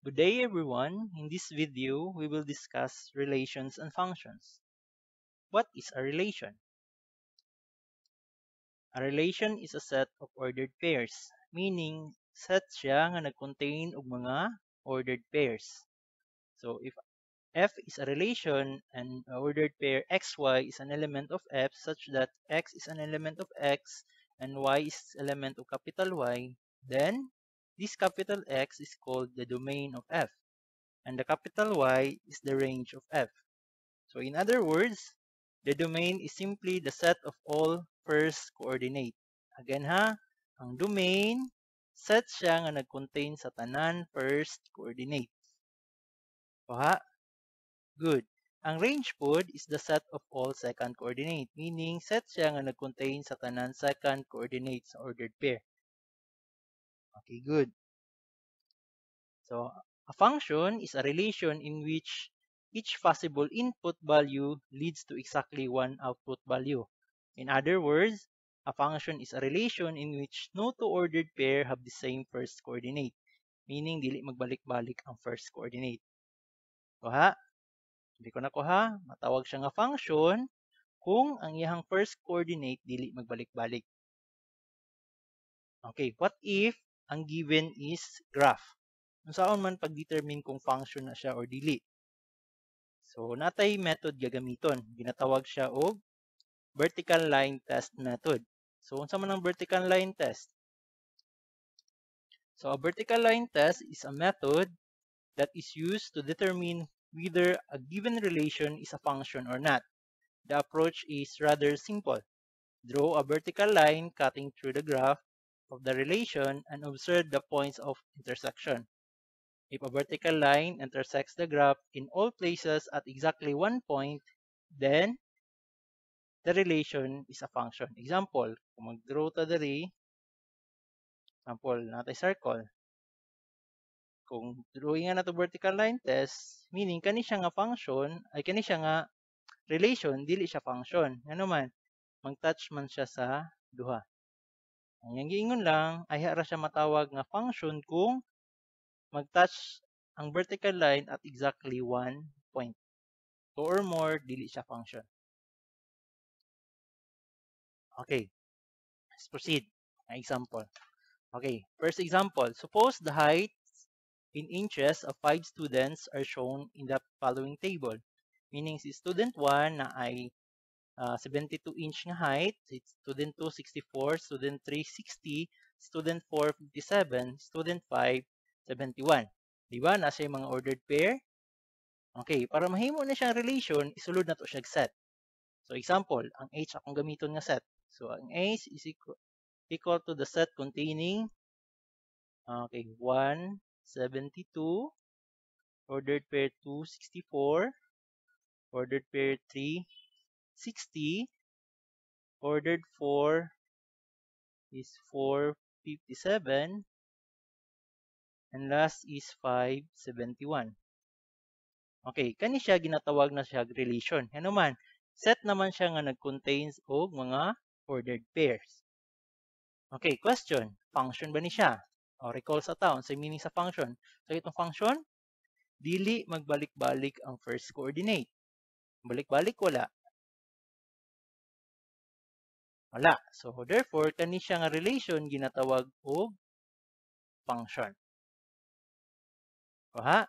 Good day everyone. In this video, we will discuss relations and functions. What is a relation? A relation is a set of ordered pairs, meaning set siya nga nag-contain og mga ordered pairs. So if F is a relation and a ordered pair XY is an element of F such that X is an element of X and Y is element of capital Y, then this capital X is called the domain of F. And the capital Y is the range of F. So in other words, the domain is simply the set of all first coordinate. Again ha, ang domain, set siya nga nag-contain sa tanan first coordinate. O ha? Good. Ang range pod is the set of all second coordinate, meaning set siya nga nag-contain sa tanan second coordinate sa ordered pair. Okay, good. So, a function is a relation in which each possible input value leads to exactly one output value. In other words, a function is a relation in which no two-ordered pair have the same first coordinate, meaning dili magbalik-balik ang first coordinate. So ha, hindi ko na ko ha, matawag siya nga function kung ang iyang first coordinate dili magbalik-balik. Okay, what if ang given is graph? Unsaon man pag-determine kung function na siya or dili. So, natay method gagamiton. Ginatawag siya og vertical line test method. So, unsa man ang vertical line test? So, a vertical line test is a method that is used to determine whether a given relation is a function or not. The approach is rather simple. Draw a vertical line cutting through the graph of the relation and observe the points of intersection. If a vertical line intersects the graph in all places at exactly one point, then the relation is a function. Example, kung mag-draw ta diri, example, natay circle. Kung drawing na to vertical line test, meaning kani siya nga function, ay kani siya nga relation, dili siya function. Ano man, mag-touch man siya sa duha. Ang giingon lang, ay hara siya matawag nga function kung mag-touch ang vertical line at exactly one point. Two or more, dili siya function. Okay, let's proceed. An example. Okay, first example. Suppose the height in inches of 5 students are shown in the following table. Meaning si student 1 na ay 72-inch nga height, si student 2, 64, student 3, 60, student 4, 57, student 5, 71. Diba? Nasa yung mga ordered pair. Okay, para mahimo na siyang relation, isulod na to siya set. So example, ang H akong gamiton nga set. So ang H is equal to the set containing 172, ordered pair 2, 64, ordered pair 3, 60, ordered 4 is 457, and last is 571. Okay, kani siya ginatawag na siya relation. Ano man, set naman siya nga nag-contains og mga ordered pairs. Okay, question, function ba ni siya? O recall sa taon, sa meaning sa function. So itong function, dili magbalik-balik ang first coordinate. Balik-balik wala. Wala. So therefore, kani siya nga relation ginatawag og function. O ha?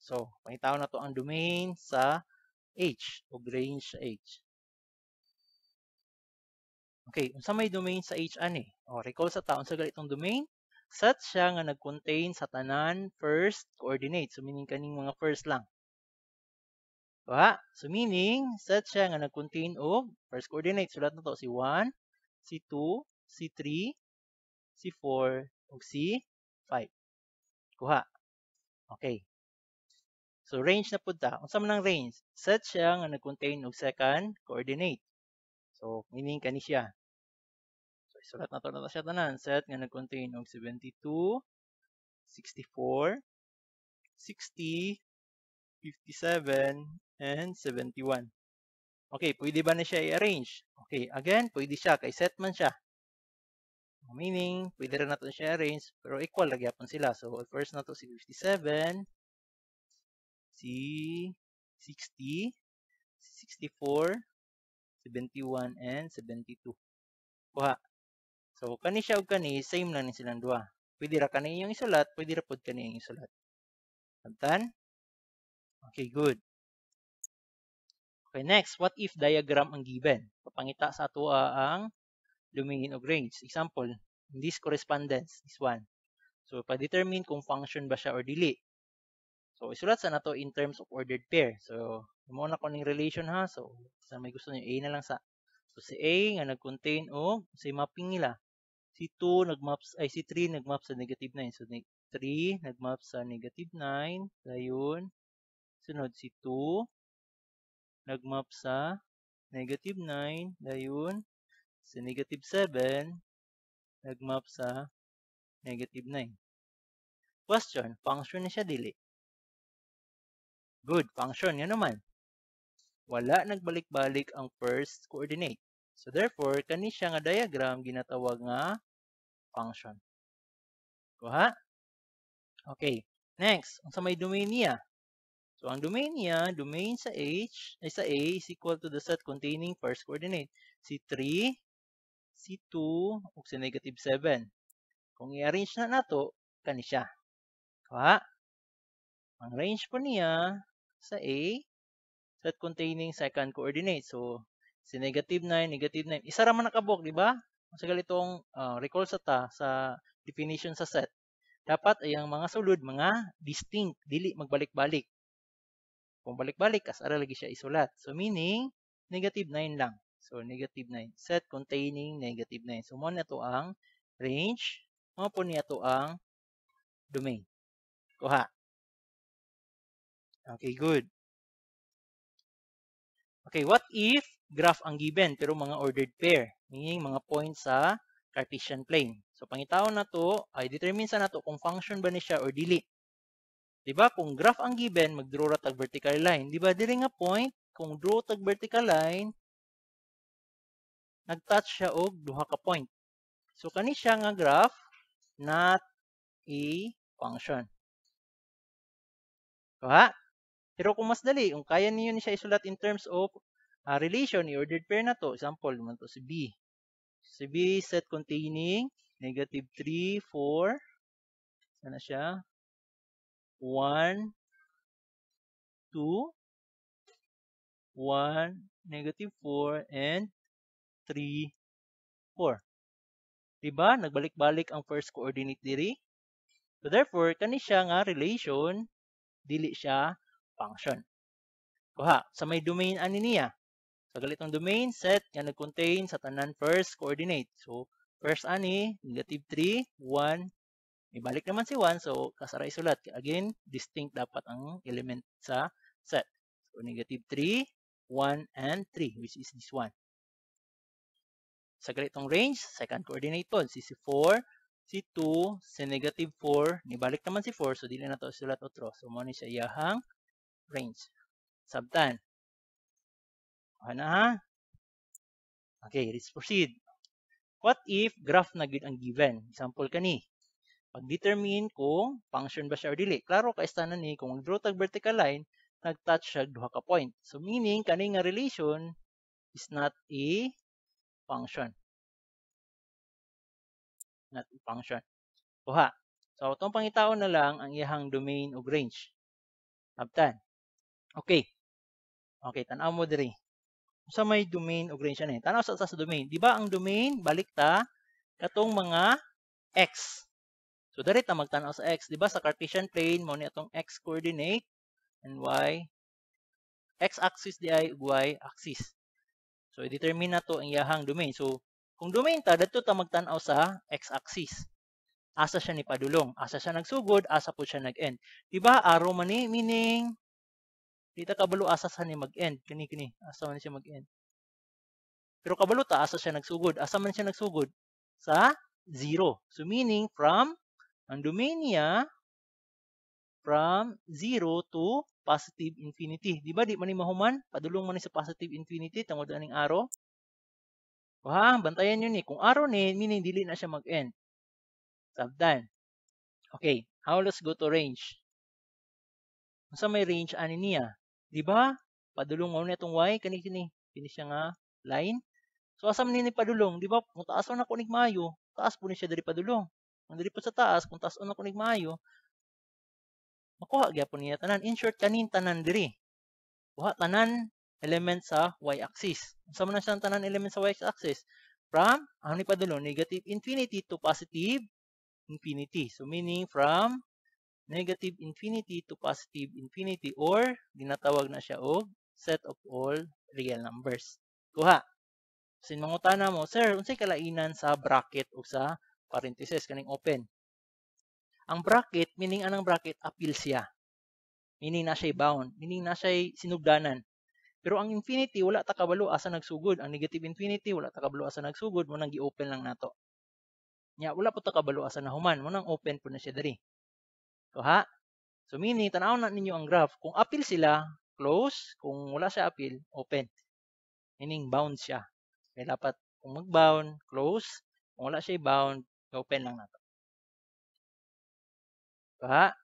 So, pangitaw na to ang domain sa H o range sa H. Okay, unsa may domain sa H ani? O recall sa taon sa ganitong domain, set siya nga nag-contain sa tanan first coordinate. So meaning kaning mga first lang. O ha? So meaning set siya nga nag-contain og first coordinate. Sulat na to si 1, si 2, si 3, si 4 ug si 5. Kuha. Okay. So, range na pud ta. Unsa man ang range? Set siya nga nag-contain og second coordinate. So, meaning kani siya. So, isulat na to na siya tanan. Set nga nag-contain og 72, 64, 60, 57, and 71. Okay, pwede ba na siya i-arrange? Okay, again, pwede siya. Kay set man siya. Meaning, pwede rin natin siya i-arrange, pero equal lagi sila. So, first na to si 57, si 60, 64, 71, and 72. Kuha. So, kani siya ug kani, same lang ni silang duha. Pwede ra kani yung isulat, pwede ra pod kani yung isulat. Sabtan? Okay, good. Okay, next, what if diagram ang given? Papangita sa ato ang domain of range. Example, in this correspondence, this one. So, pa-determine kung function ba siya or dili. So, isulat sa nato in terms of ordered pair. So, muna ko ning relation ha. So, sa may gusto niyo, A na lang sa. So, si A nga nag-contain o si mapping nila. Si 2 nagmaps ay si 3 nagmap sa negative 9. So 3 nagmap sa negative 9. Dayon sunod si 2 nagmap sa negative 9. Dayon si negative 7 nagmap sa negative 9. Question, function na siya dili? Good, function yan naman. Wala nagbalik-balik ang first coordinate. So therefore, kani siya nga diagram ginatawag nga function. Kuha? Okay. Next, unsa may domain niya? So, ang domain niya, domain sa H, ay sa A is equal to the set containing first coordinate. Si 3, si 2, ug si negative 7. Kung i-arrange na nato, kani siya. Kuha? Ang range po niya sa A, set containing second coordinate. So, si negative 9, negative 9. Isa ra man nakabuk, di ba? Sa galitong recall sa sa definition sa set. Dapat ay ang mga sulod, mga distinct, dili magbalik-balik. Kung balik-balik, as-ara lagi siya isulat. So, meaning, negative 9 lang. So, negative 9. Set containing negative 9. So, mo na ito ang range. Mo po niya ito ang domain. Kuha. Okay, good. Okay, what if graph ang given pero mga ordered pair? Meaning, mga points sa Cartesian plane. So, pangitaon na to ay determine sa nato kung function ba ni siya or dili. Diba? Kung graph ang given, mag-draw ra tag vertical line. Diba? Dili nga point, kung draw tag vertical line, nag-touch siya og duha ka point. So, kani siya nga graph, not a function. Kuha? Pero kung mas dali, kung kaya niyo ni siya isulat in terms of relation, i-ordered pair na to. Example, naman to si B. Si B set containing negative 3, 4. Sana siya? 1, 2, 1, negative 4, and 3, 4. Diba? Nagbalik-balik ang first coordinate diri. So therefore, kani siya nga relation, dili siya function. Kuha, sa may domain ani niya. Sa galitong domain, set nga nag-contain sa tanan first coordinate. So, first ani, negative 3, 1. Ibalik naman si 1, so kasara isulat. Again, distinct dapat ang element sa set. So, negative 3, 1, and 3, which is this one. Sa ganitong range, second coordinate po, si 4, si 2, si negative 4, nibalik naman si 4, so dili na to sulat otro. So, mo ni siya iyahang range. Sabtan. Okay na ha? Okay, let's proceed. What if graph na gid ang given? Example kani. Pag-determine kung function ba siya or dili. Klaro ka istanan ni kung draw tag vertical line, nag-touch siya duha ka point. So, meaning, kani nga relation is not a function. Not a function. Kuha. So, itong pangitaon na lang ang iyahang domain o range. Abtan. Okay. Okay, tanaw mo diri. Sa may domain o range yan eh. Tanaw sa domain. Di ba ang domain, balik ta, katong mga x. So, dali ta magtanaw sa x. Di ba sa Cartesian plane, mo ni itong x coordinate and y. X-axis di ay y-axis. So, i-determine na to ang iyahang domain. So, kung domain ta, dito ta magtanaw sa x-axis. Asa siya ni padulong. Asa siya nagsugod, asa po siya nag-end. Diba? Arrow man ni, meaning, dito kabalo asa sa ni mag-end. Kini, asa man siya mag-end. Pero kabalo ta, asa siya nagsugod. Asa man siya nagsugod? Sa 0. So, meaning, from, ang domain niya, from 0 to positive infinity. Diba? Di man ni mahuman? Padulong man ni sa positive infinity, tungod aning arrow. Ha, bantayan yun ni. Kung arrow ni, meaning, dili na siya mag-end. Sabdan. Okay, now let's go to range. Unsa may range ani niya? Di ba? Padulong mo na itong y, kini siya nga line. So, asa man ni padulong? Di ba? Kung taas na ko nig maayo, taas po ni siya diri padulong. Kung diri po sa taas, kung taas na ko nig maayo, makuha gyapon niya tanan. In short, kanin tanan diri. Kuha tanan element sa y-axis. Unsa man siya tanan element sa y-axis? From, ano ni padulong? Negative infinity to positive infinity. So, meaning from negative infinity to positive infinity or dinatawag na siya og set of all real numbers. Kuha. Sin mangutana mo, sir, unsay kalainan sa bracket o sa parenthesis kaning open? Ang bracket, meaning anang bracket, appeal siya. Meaning na siya bound, meaning na siya sinugdanan. Pero ang infinity, wala ta kabalo asa nagsugod. Ang negative infinity, wala ta kabalo asa nagsugod, mo nang gi-open lang nato. Nya, wala po ta kabalo asa nahuman, mo nang open po na siya diri. Kuha. So meaning, tanaw na ninyo ang graph. Kung appeal sila, close. Kung wala siya appeal, open. Meaning, bound siya. Kaya dapat, kung mag-bound, close. Kung wala siya bound, open lang nato. Ha?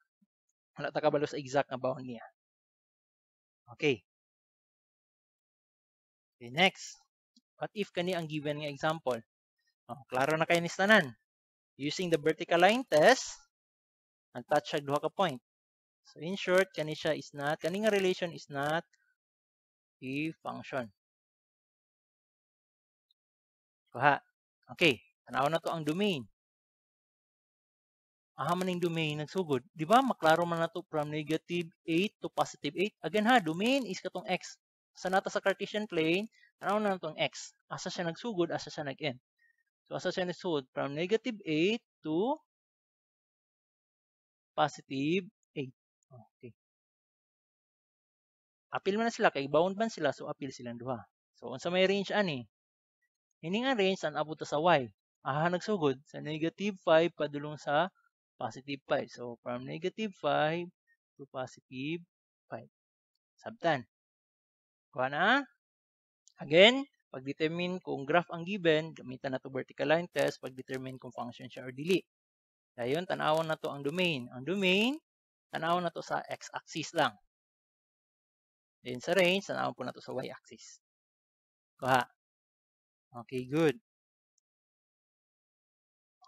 Wala ta kabalo sa exact na bound niya. Okay. Okay, next. What if kani ang given nga example? Oh, klaro na kayo ni tanan. Using the vertical line test, nag-touch siya duha ka point. So in short, kani siya is not, kani nga relation is not a function. Kuha. Okay. Tanaw na to ang domain. Aha man yung domain nagsugod. Di ba maklaro man na to from negative 8 to positive 8? Again ha, domain is katong x. Sa nata sa Cartesian plane, tanaw na tong x. Asa siya nagsugod, asa siya nag-end. So asa siya nagsugod from negative 8 to positive 8. Okay. Appeal man na sila, kay bound man sila, so appeal silang duha. So unsa may range ani? Ini nga range an abot sa y. Aha nagsugod sa negative 5 padulong sa positive 5. So from negative 5 to positive 5. Sabtan. Kuha na. Again, pag-determine kung graph ang given, gamitan na to vertical line test, pag-determine kung function siya or dili. Dayon, tanawon na to ang domain. Ang domain, tanawon na to sa x-axis lang. Then sa range, tanawon po na to sa y-axis. Kuha. Okay, good.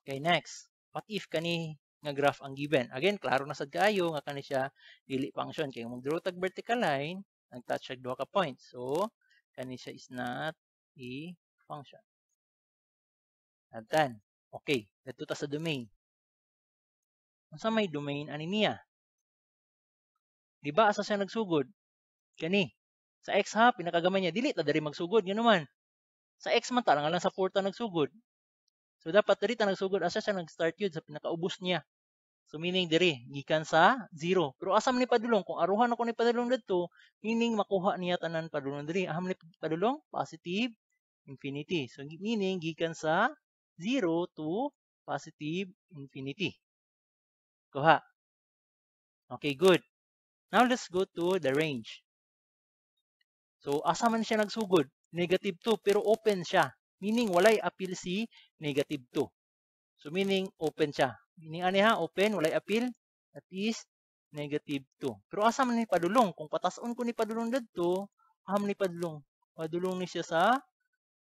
Okay, next. What if kani nga graph ang given? Again, klaro na sad kaayo nga kani siya dili function kay mag-draw tag vertical line, nag-touch siya duha ka point. So, kani siya is not a function. Done. Okay, dito ta sa domain. Unsa may domain ani niya? Di ba asa siya nagsugod? Kani. Sa x ha, pinakagamay niya dili ta diri magsugod ngano man. Sa x man ta lang sa 4 ta nagsugod. So dapat diri ta nagsugod asa siya nag-start yun sa pinakaubos niya. So meaning diri gikan sa 0. Pero asa man ni padulong kung aruhan ako ni padulong didto, meaning makuha niya tanan padulong diri. Aham ni padulong positive infinity. So meaning gikan sa 0 to positive infinity. Kuha. Okay, good. Now let's go to the range. So asa man siya nagsugod? Negative 2 pero open siya. Meaning walay appeal si negative 2. So meaning open siya. Meaning ani ha, open, walay appeal, at is negative 2. Pero asa man ni padulong? Kung patason ko ni padulong dito, aham ni padulong. Padulong ni siya sa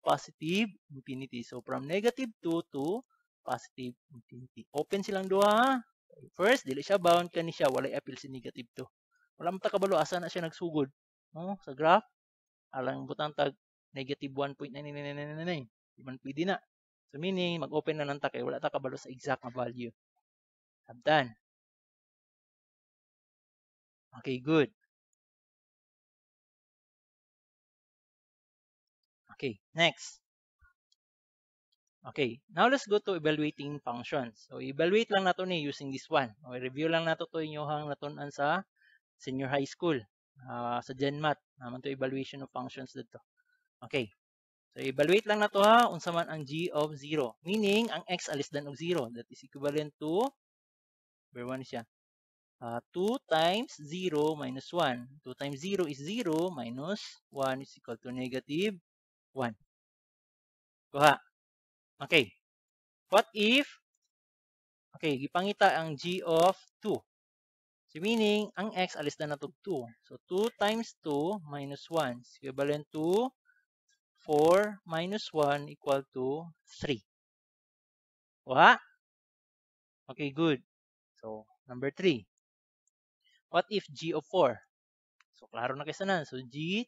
positive infinity. So from negative 2 to positive infinity. Open silang duha. First, dili siya bound kani siya, walay appeal si negative 2. Wala man ta kabalo asa na siya nagsugod. No, sa graph, alang butang tag negative 1.9999. Di man pwede na. So meaning, mag-open na ng ta kay wala ta kabalo sa exact na value. Sabtan. Okay, good. Okay, next. Okay, now let's go to evaluating functions. So, evaluate lang nato ni using this one. O, review lang nato to inyong natunan sa senior high school. Sa GenMath. Naman to evaluation of functions dito. Okay. So, evaluate lang nato ha. Unsa man ang g of 0. Meaning, ang x less than of 0. That is equivalent to, where 1 siya? 2 times 0 minus 1. 2 times 0 is 0 minus 1 is equal to negative 1. Kuha. Okay. What if, okay, gipangita ang g of 2. So meaning, ang x alis na natog 2. So 2 times 2 minus 1 is equivalent to 4 minus 1 equal to 3. Wa? Okay, good. So, number 3. What if g of 4? So, klaro na kayo na. So, 2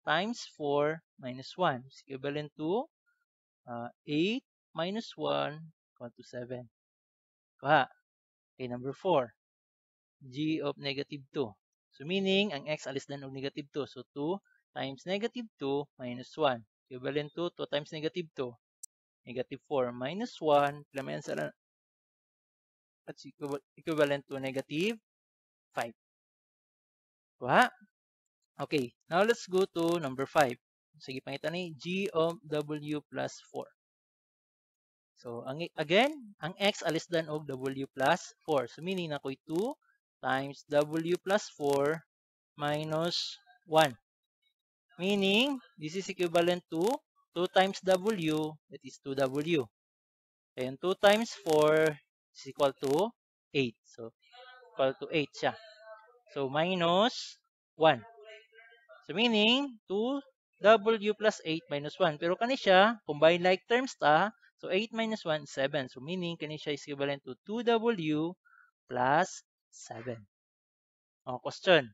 times 4 minus 1 is equivalent to 8 minus 1 equal to 7. Kuha. Okay, number 4. G of negative 2. So, meaning, ang x alis na og negative 2. So, 2 times negative 2 minus 1. Equivalent to 2 times negative 2. Negative 4 minus 1. Kailangan sa that's equivalent to negative 5. Kuha. Okay, now let's go to number 5. Sige, pangitan ni G of W plus 4. So, again, ang X alis dan og W plus 4. So, meaning na ko'y 2 times W plus 4 minus 1. Meaning, this is equivalent to 2 times W, that is 2W. And 2 times 4 is equal to 8. So, equal to 8 siya. So, minus 1. So, meaning, 2W plus 8 minus 1. Pero kani siya, combine like terms ta. So, 8 minus 1 is 7. So, meaning, kani siya is equivalent to 2W plus 7. O, question.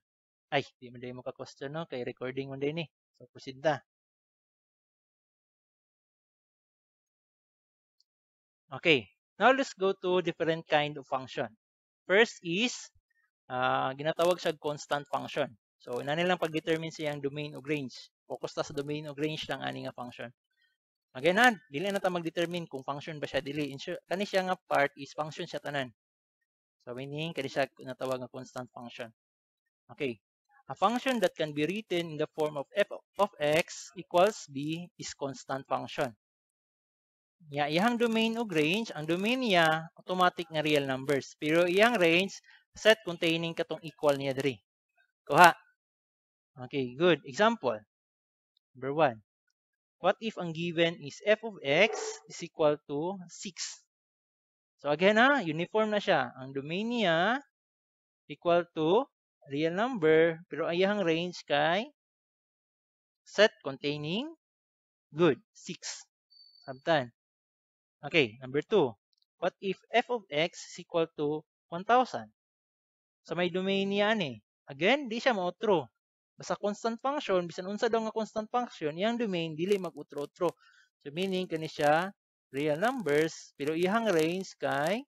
Ay, di mo din mo ka-question, no? Kay recording mo din eh. So, proceed na. Okay. Now, let's go to different kind of function. First is, ginatawag siya constant function. So, ina nilang pag-determine siyang domain o range. Focus ta sa domain o range lang ani nga function. Again, dili na ta mag-determine kung function ba siya dili. Kani siya nga part is function siya tanan. So, meaning, kani siya natawag nga constant function. Okay. A function that can be written in the form of f of x equals b is constant function. Iyang domain o range, ang domain niya, automatic nga real numbers. Pero iyang range, set containing katong equal niya diri. Kuha. Okay, good. Example. Number 1. What if ang given is f of x is equal to 6? So again uniform na siya. Ang domain niya equal to real number, pero iyang range kay set containing good 6. Sabtan. Okay, number 2. What if f of x is equal to 1,000? So may domain niya ani. Again, di siya mao-true. Basta constant function, bisan unsa daw nga constant function, iyang domain dili mag-utro-utro. So meaning kani siya real numbers, pero iyang range kay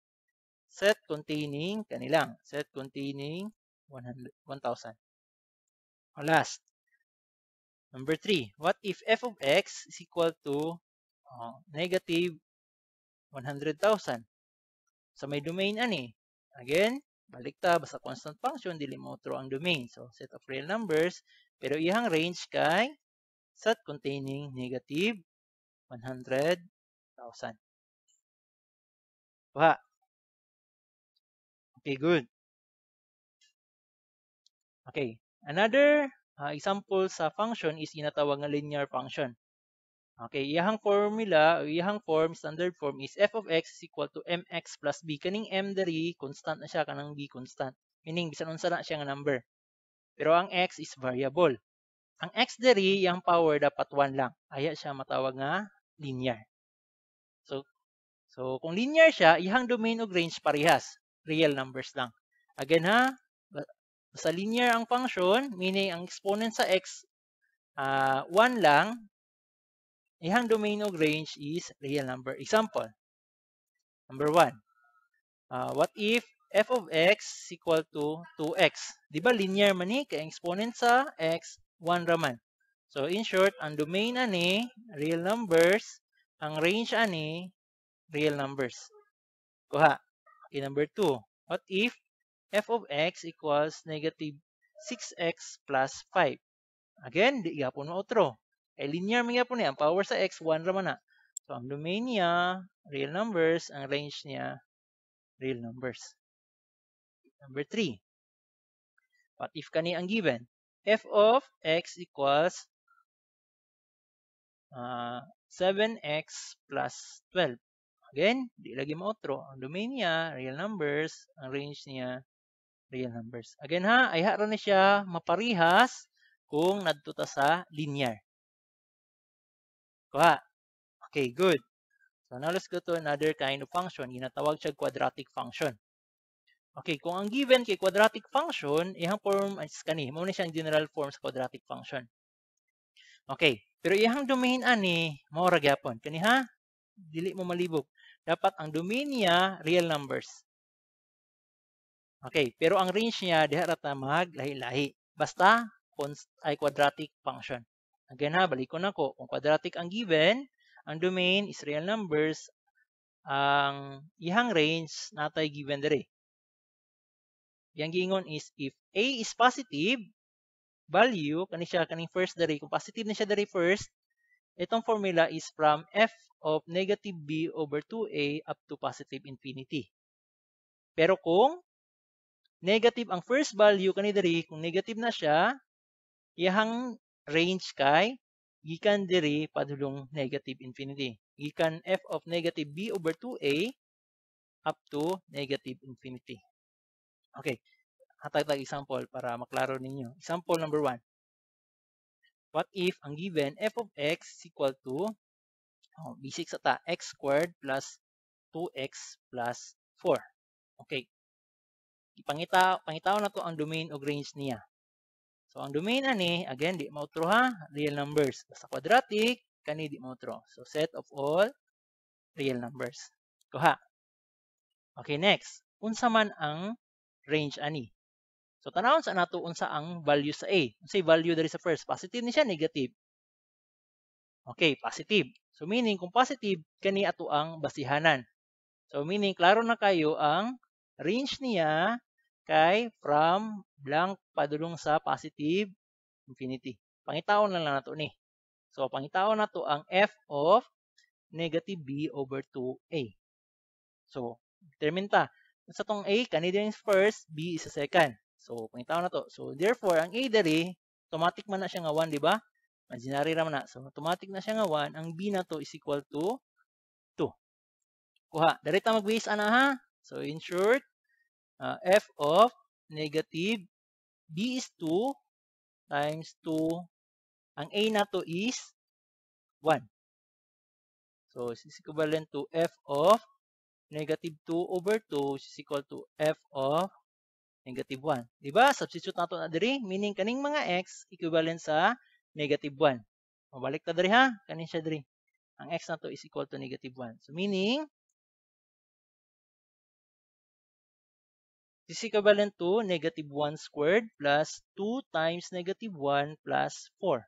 set containing kanilang set containing 1,000. Last. Number 3. What if f of x is equal to negative 100,000? So may domain ani. Again, balik ta basta constant function dili mo true ang domain. So set of real numbers pero iyang range kay set containing negative 100,000. Kuha. Okay, good. Okay. Another example sa function is inatawag nga linear function. Okay, iyahang formula, iyahang form, standard form is f of x is equal to mx plus b. Kaning m diri, constant na siya, kanang b constant. Meaning, bisan unsa na siya nga number. Pero ang x is variable. Ang x diri, yung power dapat 1 lang. Aya siya matawag nga linear. So kung linear siya, ihang domain ug range parehas. Real numbers lang. Again basta linear ang function, meaning ang exponent sa x 1 lang, ihang domain ug range is real number. Example. Number 1. What if f of x is equal to 2x? Di ba linear man ni kay exponent sa x 1 raman. So in short, ang domain ani real numbers, ang range ani real numbers. Kuha. Okay, number 2. What if f of x equals negative 6x plus 5? Again, di yapon mo outro. Linear man yapon niya. Ang power sa x 1 raman na. So ang domain niya real numbers, ang range niya real numbers. Number 3. What if kani ang given? F of x equals 7x plus 12. Again, di lagi mautro. Ang domain niya, real numbers. Ang range niya, real numbers. Again ha, ay hara na siya maparihas kung nadto ta sa linear. Kuha. Okay, good. So now let's go to another kind of function. Ginatawag siya quadratic function. Okay, kung ang given kay quadratic function, ihang form is kani. Mao na siyang general form sa quadratic function. Okay, pero ihang domain ani, mao ra gyapon. Kani ha, dili mo malibog. Dapat ang domain niya real numbers. Okay, pero ang range niya diha ra ta maglahi-lahi. Basta ay quadratic function. Again ha, balik ko na ko. Kung quadratic ang given, ang domain is real numbers, ang ihang range natay given dire. Yang giingon is if A is positive value, kani siya kaning first dere, kung positive na siya dere first, itong formula is from f of negative b over 2a up to positive infinity. Pero kung negative ang first value kani dere, kung negative na siya, iyang range kay gikan dere padulong negative infinity. Gikan f of negative b over 2a up to negative infinity. Okay. Hatag example para maklaro ninyo. Example number 1. What if ang given f of x is equal to basic sa ta x squared plus 2x plus 4. Okay. Pangitaw na to ang domain o range niya. So ang domain ani again di mautro ha, real numbers. Basta quadratic kani di mautro. So set of all real numbers. Kuha. Okay, next. Unsa man ang range ani? So tanawon sa nato unsa ang value sa A. Unsay value diri sa first? Positive ni siya, negative. Okay, positive. So meaning kung positive kani ato ang basihanan. So meaning klaro na kayo ang range niya kay from blank padulong sa positive infinity. Pangitawon lang nato ni. So pangitawon nato ang f of negative b over 2a. So determine ta sa tong a kani din first, b is second. So, pangitaw na to. So, therefore, ang A dari, automatic man na siya nga 1, di ba? Imaginary raman na. So, automatic na siya nga 1. Ang B na to is equal to 2. Kuha. Dari ta mag-base ana ha? So, in short, f of negative B is 2 times 2. Ang A na to is 1. So, this is equivalent to f of negative 2 over 2 is equal to f of negative 1. Diba? Substitute nato na diri, meaning kaning mga x equivalent sa negative 1. Mabalik ta diri ha, kanin siya diri. Ang x na to is equal to negative 1. So meaning, this is equivalent to negative 1 squared plus 2 times negative 1 plus 4.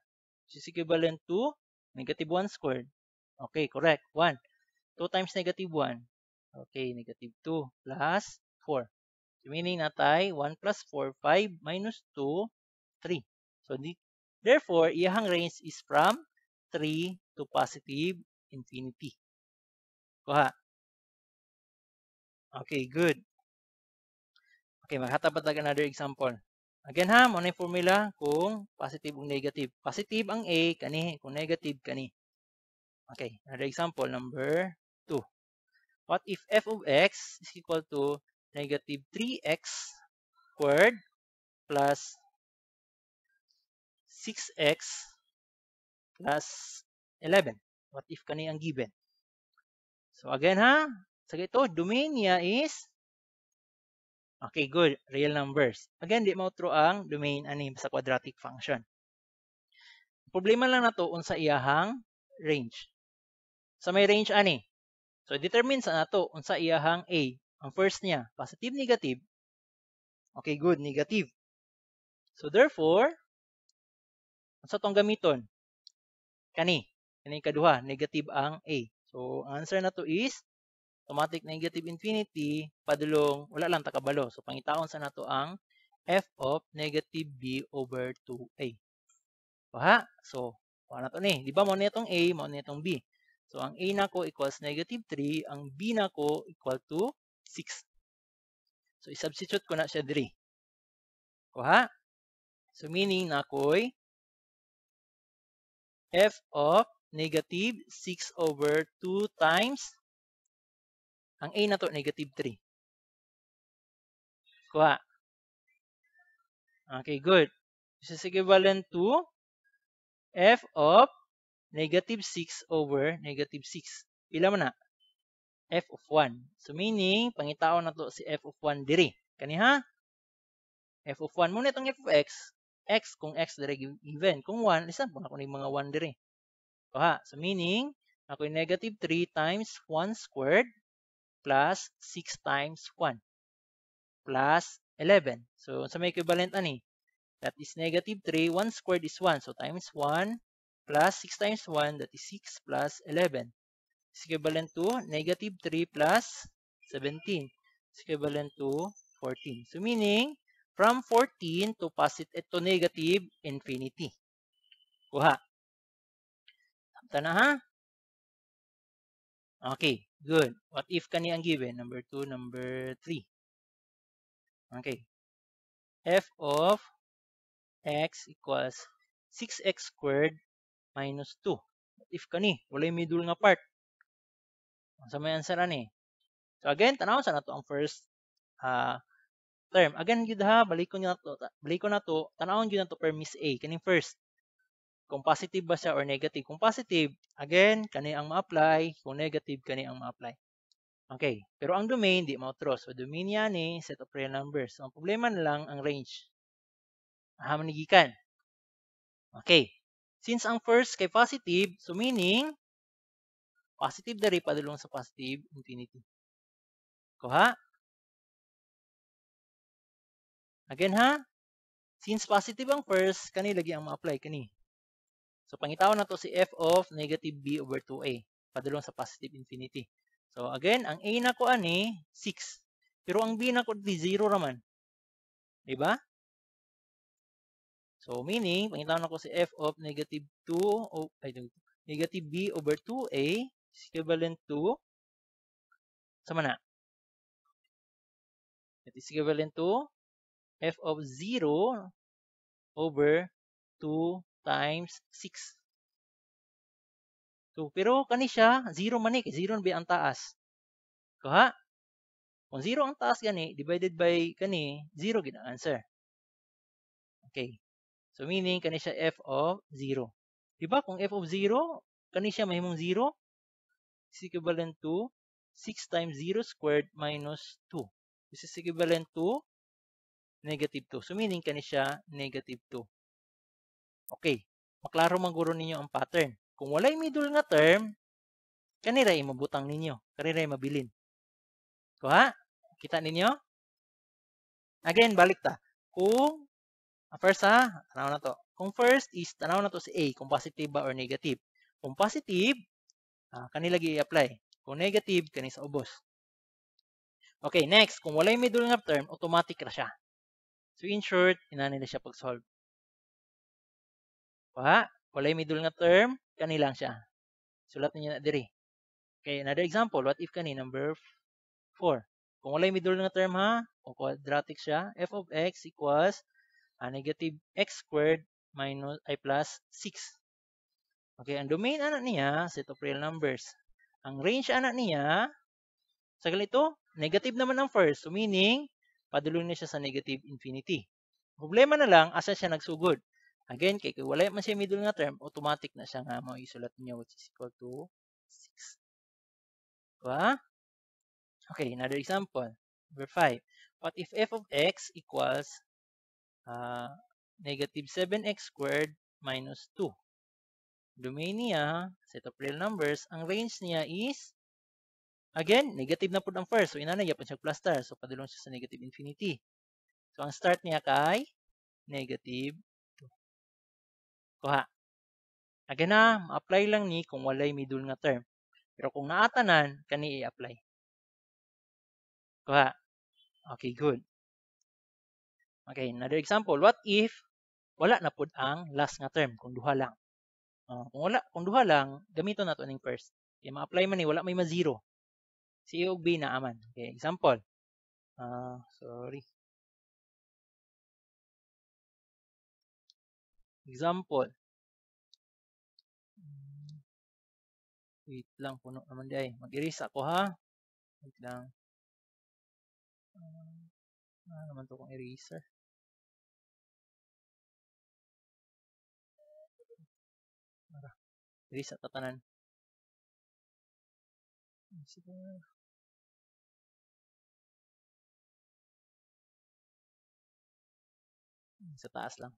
This is equivalent to negative 1 squared. Okay, correct. 1. 2 times negative 1. Okay, negative 2 plus 4. So, meaning natay 1 plus 4, 5 minus 2, 3. So, therefore, iyahang range is from 3 to positive infinity. Kuha. Okay, good. Okay, maghatabad lang another example. Again ha, mo na yung formula kung positive o negative. Positive ang A, kani. Kung negative, kani. Okay, another example, number 2. What if f of x is equal to negative 3x squared plus 6x plus 11. What if kani ang given? So again ha, sa ito, domain niya is, okay, good, real numbers. Again, di mo true ang domain ani sa quadratic function. Problema lang na to unsa iyahang range. Sa may range ani. So determine sa nato unsa iyahang A. Ang first niya, positive, negative. Okay, good, negative. So therefore, unsa tong gamiton? Kani kaduha, negative ang A. So ang answer na to is automatic negative infinity padulong wala lang takabalo. So pangitaon sa nato ang f of negative b over 2a. Ha? So, na to ni. Di ba mo na itong a, mo na itong b. So, ang a na ko equals negative 3, ang b na ko equal to 6. So, i-substitute ko na siya diri. Ha? So, meaning na ko'y f of negative 6 over 2 times Ang A na to, negative 3. Kuha. Okay, good. This is equivalent to f of negative 6 over negative 6. Pila man na? F of 1. So, meaning, pangitaon na to si f of 1 diri. Kaniha? F of 1 muna itong f of x. X, kung x diri given. Kung 1, lisan po na kung mga 1 diri. Kuha. So, meaning, ako yung negative 3 times 1 squared plus 6 times 1 plus 11. So, sa may equivalent ani? That is negative 3. 1 squared is 1. So, times 1 plus 6 times 1, that is 6 plus 11. Is equivalent to negative 3 plus 17. Is equivalent to 14. So, meaning, from 14 to positive to negative infinity. Kuha. Samta na ha? Okay, good. What if kani ang given? Number 2, number 3. Okay. F of x equals 6x squared minus 2. What if kani? Walay middle nga part. Sa may answer ani. So again, tanaw sa nato ang first term. Again, gyud ha, balik ko na to, tanawon gyud na to per Miss A, kaning first. Kung positive ba siya or negative. Kung positive, again, kani ang ma-apply. Kung negative, kani ang ma-apply. Okay. Pero ang domain, di mautro. So, domain yan set of real numbers. So, ang problema na lang, ang range. Manigikan. Okay. Since ang first kay positive, so meaning, positive dari padulong sa positive infinity. Kuha? Again ha? Since positive ang first, kani lagi ang ma-apply, kani. So, pangitaw na to si f of negative b over 2a. Padulong sa positive infinity. So, again, ang a na ko ani, 6. Pero ang b na ko di 0 raman. Diba? So, meaning, pangitaw na ko si f of negative 2, negative b over 2a is equivalent to, sama na? It is equivalent to f of 0 over 2 times 6. So, pero kani siya, 0 man eh. 0 ba ang taas? Kuha? Kung 0 ang taas gani, divided by kani, 0 gina answer. Okay. So, meaning, kani siya f of 0. Diba? Kung f of 0, kani siya mahimong 0, is equivalent to 6 times 0 squared minus 2. This is equivalent to negative 2. So, meaning, kani siya negative 2. Okay. Maklaro maguro ninyo ang pattern. Kung walay middle nga term, kanira mabutang ninyo. Kanira mabilin. Kuha? Kita ninyo? Again, balik ta. Kung first tanaw na to. Kung first is, tanaw na to si A, kung positive ba or negative. Kung positive, kanila i-apply. Kung negative, kani sa ubos. Okay, next. Kung walay middle nga term, automatic ra siya. So, in short, inani na siya pag-solve. Walay middle nga term, kanilang siya. Sulat niyo na diri. Okay, another example. What if kani? Number 4. Kung walay middle nga term kung quadratic siya, f of x equals negative x squared minus plus 6. Okay, ang domain anak niya, set of real numbers. Ang range anak niya, sa ganito, negative naman ang first. So meaning, padulong na siya sa negative infinity. Problema na lang, asa siya nagsugod. Again, kay wala man siya middle nga term, automatic na siya nga isulat niya which is equal to 6. Diba? Okay, another example. Number 5. What if f of x equals negative 7x squared minus 2? Domain niya, set of real numbers, ang range niya is, again, negative na po ang first. So, inanay, yapon siya plus star. So, padulong siya sa negative infinity. So, ang start niya kay negative 2. Kuha. Again ma-apply lang ni kung walay middle nga term. Pero kung naatanan, kani i-apply. Kuha. Okay, good. Okay, another example. What if wala na po ang last nga term kung duha lang? Kung duha lang, gamiton nato ning first. Okay, ma-apply man ni wala may ma-0. Si A ug B na aman. Okay, example. Sorry. Example. Wait lang, puno naman di ay. Mag-erase ako Wait lang. Naman to kong eraser. Erase sa tatanan. Sa taas lang.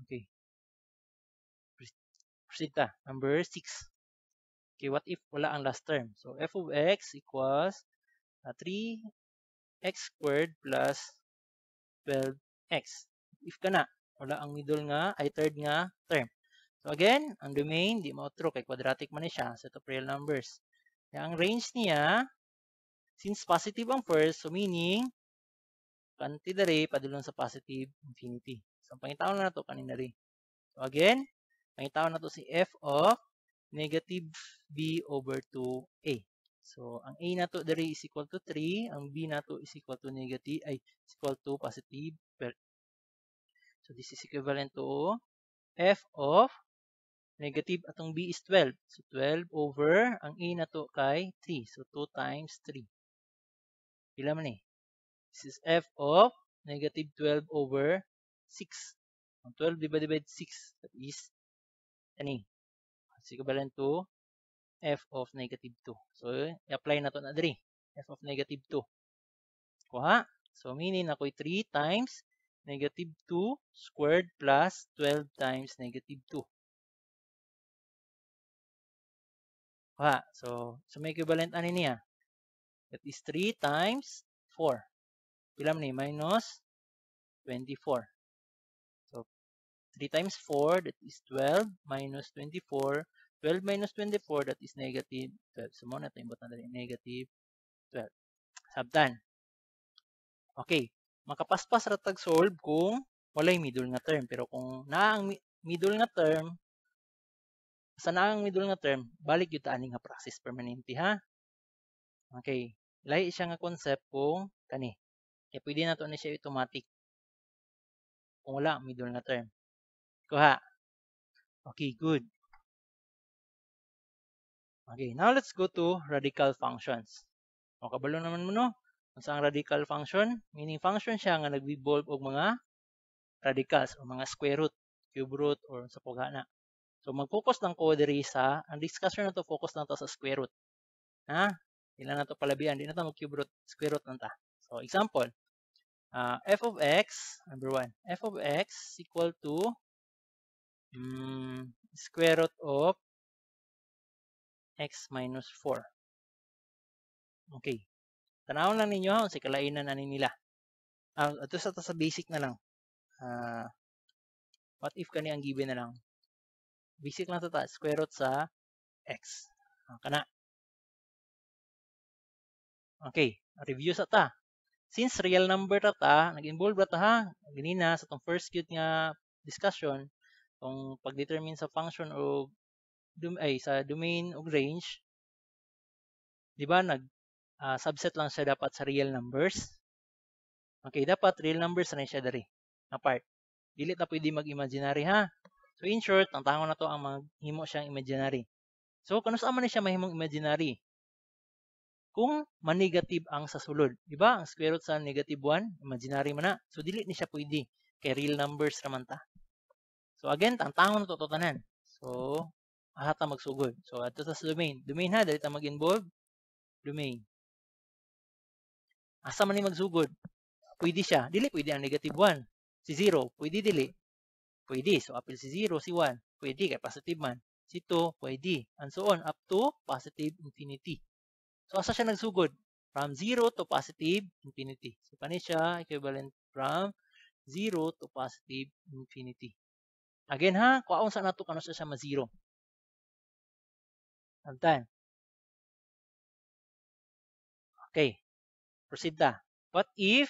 Okay. Proceed ka. Number 6. Okay, what if wala ang last term? So, f of x equals 3x squared plus 12x. If ka na, wala ang middle nga, ay third nga term. So, again, ang domain, di mo true, kay quadratic man siya, set of real numbers. Kaya ang range niya, since positive ang first, so meaning, kanti dari, padulong sa positive infinity. So, pangitaon na to kanina rin. So, again, pangitaon na to si f of negative b over 2a. So, ang a na to dari is equal to 3, ang b na to is equal to negative, ay, is equal to positive 12. So, this is equivalent to f of negative atong b is 12. So, 12 over, ang a na to kay 3. So, 2 times 3. Pila man eh? This is f of negative 12 over 6. 12 divided by 6, that is, ani, it's equivalent to f of negative 2. So, i-apply na to na diri. F of negative 2. Kuha. So, meaning ako'y 3 times negative 2 squared plus 12 times negative 2. Kuha. So may equivalent ani niya. That is 3 times 4. Pila man ni? Minus 24. So, 3 times 4, that is 12 minus 24. 12 minus 24, that is negative 12. So, muna ito, imbot na dali, negative 12. Sabtan. Okay. Makapaspas ratag solve kung walay middle nga term. Pero kung naang middle nga term, sa naang middle nga term, balik yung taaning nga process permanente, ha? Okay. Lahi siya nga concept kung kani. Kaya pwede na to na siya automatic. Kung wala ang middle nga term. Kuha. Okay, good. Okay, now let's go to radical functions. O, kabalo naman mo, no? Kung saan radical function, meaning function siya nga nag-evolve og mga radicals o mga square root, cube root, or sa pughana. So, mag-focus lang ko diri sa, ang discussion na to, focus lang to sa square root. Ha? Ilan na to palabihan, di na to mag-cube root, square root lang ta. So, example, f of x, number 1, f of x equal to square root of x minus 4. Okay. Tanawon lang ninyo ha, sa kalainan na nila. Ito sa basic na lang. What if kani ang given na lang? Basic lang ta, square root sa x. Kana. Okay, review sa ta. Since real number ta, nag-involve ta ha, ganina sa tong first cute nga discussion, tong pag-determine sa function o sa domain o range, di ba subset lang siya dapat sa real numbers. Okay, dapat real numbers na siya dari. Apart. Dili ta pwede mag-imaginary ha. So in short, ang tangon na to ang maghimo siyang imaginary. So kanus man ni siya mahimong imaginary? Kung man-negative ang sa sulod, di ba? Ang square root sa negative 1, imaginary man na. So dili ni siya pwede kay real numbers raman ta. So again, ang tangon na to tanan. So ahata magsugod. So ato sa domain. Domain ha, dali ta mag-involve domain. Asa man ni magsugod? Pwede siya. Dili pwede ang negative 1. Si 0, pwede dili. Pwede. So, apil si 0, si 1. Pwede kay positive man. Si 2, pwede. And so on, up to positive infinity. So, asa siya nagsugod? From 0 to positive infinity. So, kani siya equivalent from 0 to positive infinity. Again ha, kuwaon sa nato kano siya ma-0. Antan. Okay, proceed ta. What if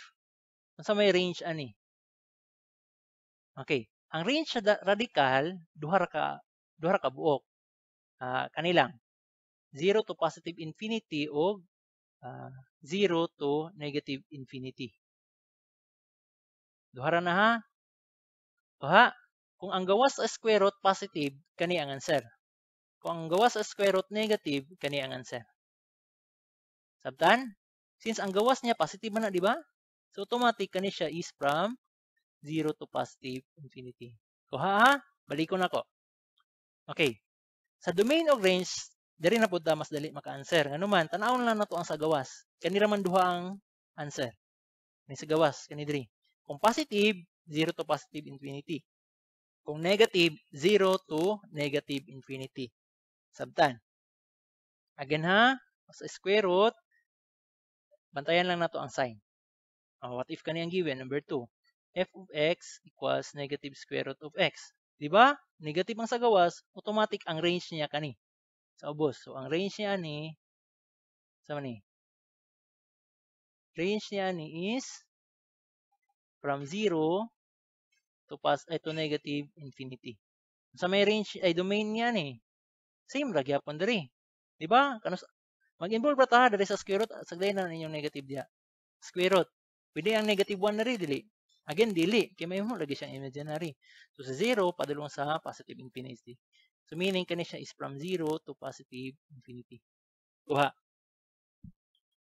unsa may range ani? Okay, ang range sa radical duha ra ka buok. Kanilang 0 to positive infinity o 0 to negative infinity. Duha ra na ha. Duha. Kung ang gawas sa square root positive, kani ang answer. Kung ang gawas sa square root negative, kani ang answer. Sabtan? Since ang gawas niya positive man na, di ba? So automatic kani siya is from 0 to positive infinity. Kuha ha? Balik ko na ko. Okay. Sa domain of range, diri na pud mas dali maka-answer. Ngano man, tan-awon lang nato ang sa gawas. Kani ra man duha ang answer. Ni sa gawas kani diri. Kung positive, 0 to positive infinity. Kung negative, 0 to negative infinity. Sabtan. Again ha, sa square root, bantayan lang nato ang sign. What if kani ang given? Number 2. F of x equals negative square root of x. Diba? Negative ang sa gawas, automatic ang range niya kani. Sa ubos. So, ang range niya ni, sa ni? Range niya ni is from 0 to negative infinity. Sa may range ay domain niya ni, same ra gyapon diri. Di ba? Kanus mag-involve ra ta diri sa square root, sagday na ninyong negative diha. Square root. Pwede ang negative 1 na rin, dili. Again, dili. Kaya may mo lagi siyang imaginary. So, sa 0, padulong sa positive infinity. So, meaning kani siya is from 0 to positive infinity. Kuha.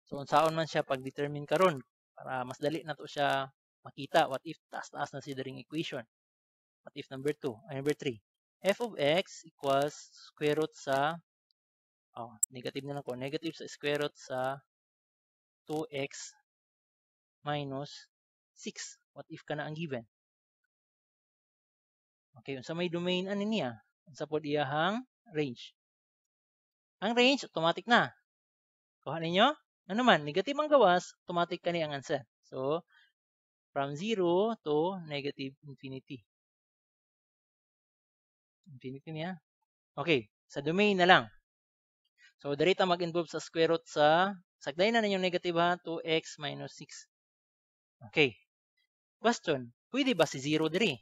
So, unsaon man siya pag-determine karon para mas dali na to siya makita. What if taas-taas na si daring equation? What if number 2? Number 3. F of x equals square root sa negative na lang ko. Negative sa square root sa 2x minus 6. What if ka na ang given? Okay, unsa may domain ani niya? Unsa pod iyahang range? Ang range automatic na. Kuha ninyo? Ano man, negative ang gawas, automatic kani ang answer. So, from 0 to negative infinity. Infinity niya. Okay, sa domain na lang. So, diri ta mag-involve sa square root sa sagday na ninyong negative ha, 2x minus 6. Okay. Question, pwede ba si 0 diri?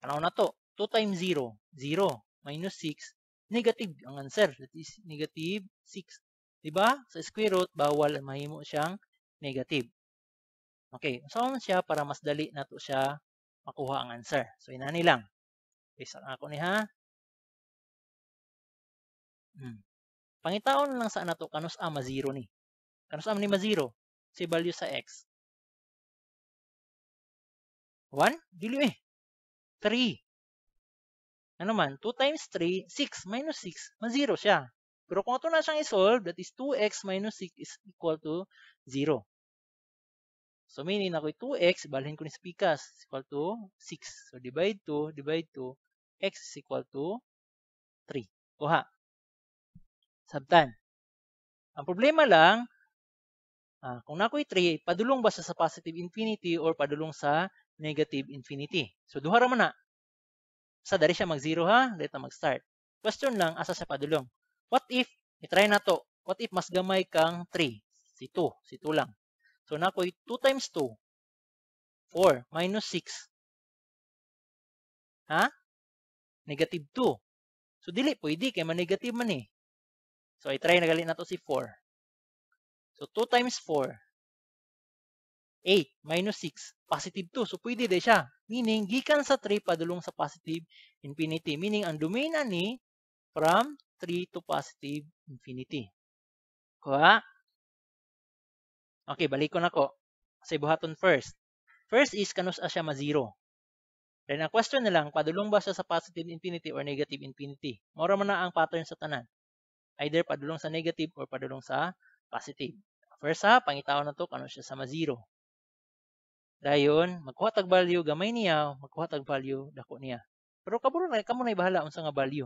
Ano na to? 2 times 0, 0 minus 6, negative ang answer. That is negative 6. Diba? Sa square root, bawal mahimo siyang negative. Okay. So, siya para mas dali na to siya makuha ang answer. So, inani lang. Okay, sa ako ni ha. Pangitaon lang sa nato kanus ma 0 ni. Kanus ni ma 0? Si value sa x. 1? Dili 3. Ano man, 2 times 3, 6 minus 6, ma-0 siya. Pero kung ito na siyang isolve, that is 2x minus 6 is equal to 0. So, meaning ako'y 2x, balhin ko ni sa pikas, is equal to 6. So, divide 2, x is equal to 3. Kuha. Sabtan. Ang problema lang, kung nako'y 3, padulong ba siya sa positive infinity or padulong sa negative infinity? So, duha ra man na. Sa dari siya mag-0 ha, dito mag-start. Question lang, asa siya padulong? What if, itry na to, what if mas gamay kang 3? Si 2 lang. So, nako'y 2 times 2, 4, minus 6. Ha? Negative 2. So, dili, pwede, kaya man-negative man eh. So, itry na gali na to si 4. So, 2 times 4, 8, minus 6, positive 2. So, pwede din siya. Meaning, gikan sa 3, padulong sa positive infinity. Meaning, ang domain ni from 3 to positive infinity. Kuha? Okay, balik ko na ko. Kasi buhaton first. First is, kanus siya ma-0. Then, ang question na lang, padulong ba siya sa positive infinity or negative infinity? Mora man na ang pattern sa tanan. Either padulong sa negative or padulong sa positive. First ha, pangitaon na to, kanus siya sa ma-0. Dayon, magkuha tag value, gamay niya, magkuha tag value, dako niya. Pero kaburo na, kamo na ibahala unsa nga value.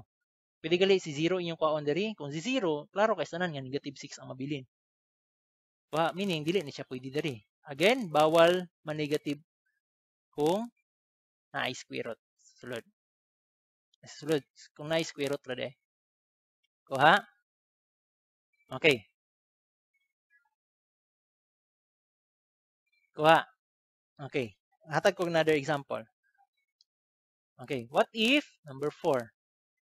Pwede gali si 0 inyong kuhaon diri. Kung si 0, klaro kay tanan nga negative 6 ang mabilin. Meaning, dili ni siya pwede diri. Again, bawal man-negative kung na-square root. Sulod. Kung na-square root ra de. Kuha? Okay. Kuha. Okay. Hatag ko another example. Okay. What if, number 4,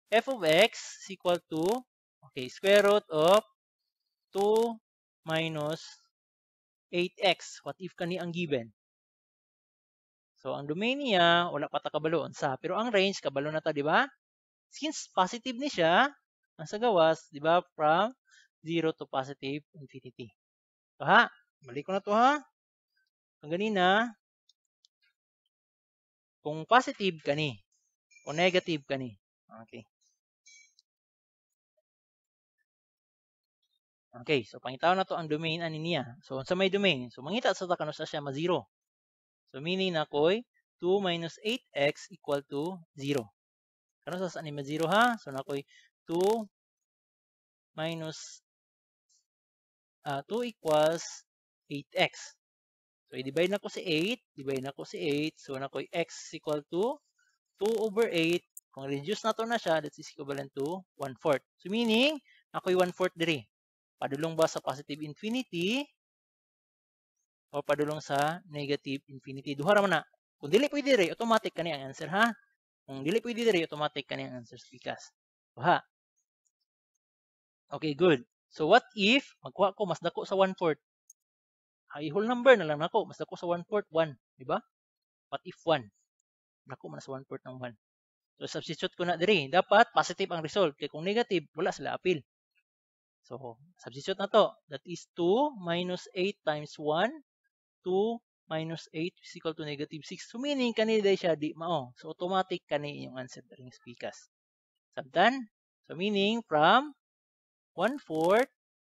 f of x is equal to, okay, square root of 2 minus 8x. What if kani ang given? So, ang domain niya, wala pa ta kabalo sa. Pero ang range, kabalo na ta, di ba? Since positive ni siya, ang sa gawas, di ba, from 0 to positive infinity. So, ha? Balik ko na to, ha? Ang ganina, kung positive kani, kung negative kani. Okay. Okay, so pangitaw na to ang domain ani niya. So, sa may domain, so mangita sa ta sa siya ma-0. So, meaning na ko'y 2 minus 8x equal to 0. Kano sa saan ma 0 ha? So, na ko'y 2 minus 2 equals 8x. So, i-divide na ko si 8. Divide na ko si 8. So, na ko'y x equal to 2 over 8. Kung reduce na to na siya, that is equivalent to 1/4. So, meaning, ako'y 1/4 diri. Padulong ba sa positive infinity o padulong sa negative infinity? Duha ra man na. Kung dili pwede diri, automatic kani ang answer ha. Kung dili pwede diri, automatic kani ang answer pikas. Ha. Okay, good. So what if magkuha ko mas dako sa 1/4? Ay whole number na lang nako, mas dako sa 1/4 1, di ba? What if 1? Nako man sa 1/4 ng 1. So substitute ko na diri. Dapat positive ang result. Kaya kung negative, wala sila appeal. So substitute na to. That is 2 minus 8 times 1. 2 minus 8 is equal to negative 6. So meaning, kanina siya di mao. So automatic kani yung answer ring speakas. Sabtan? So meaning, from 1/4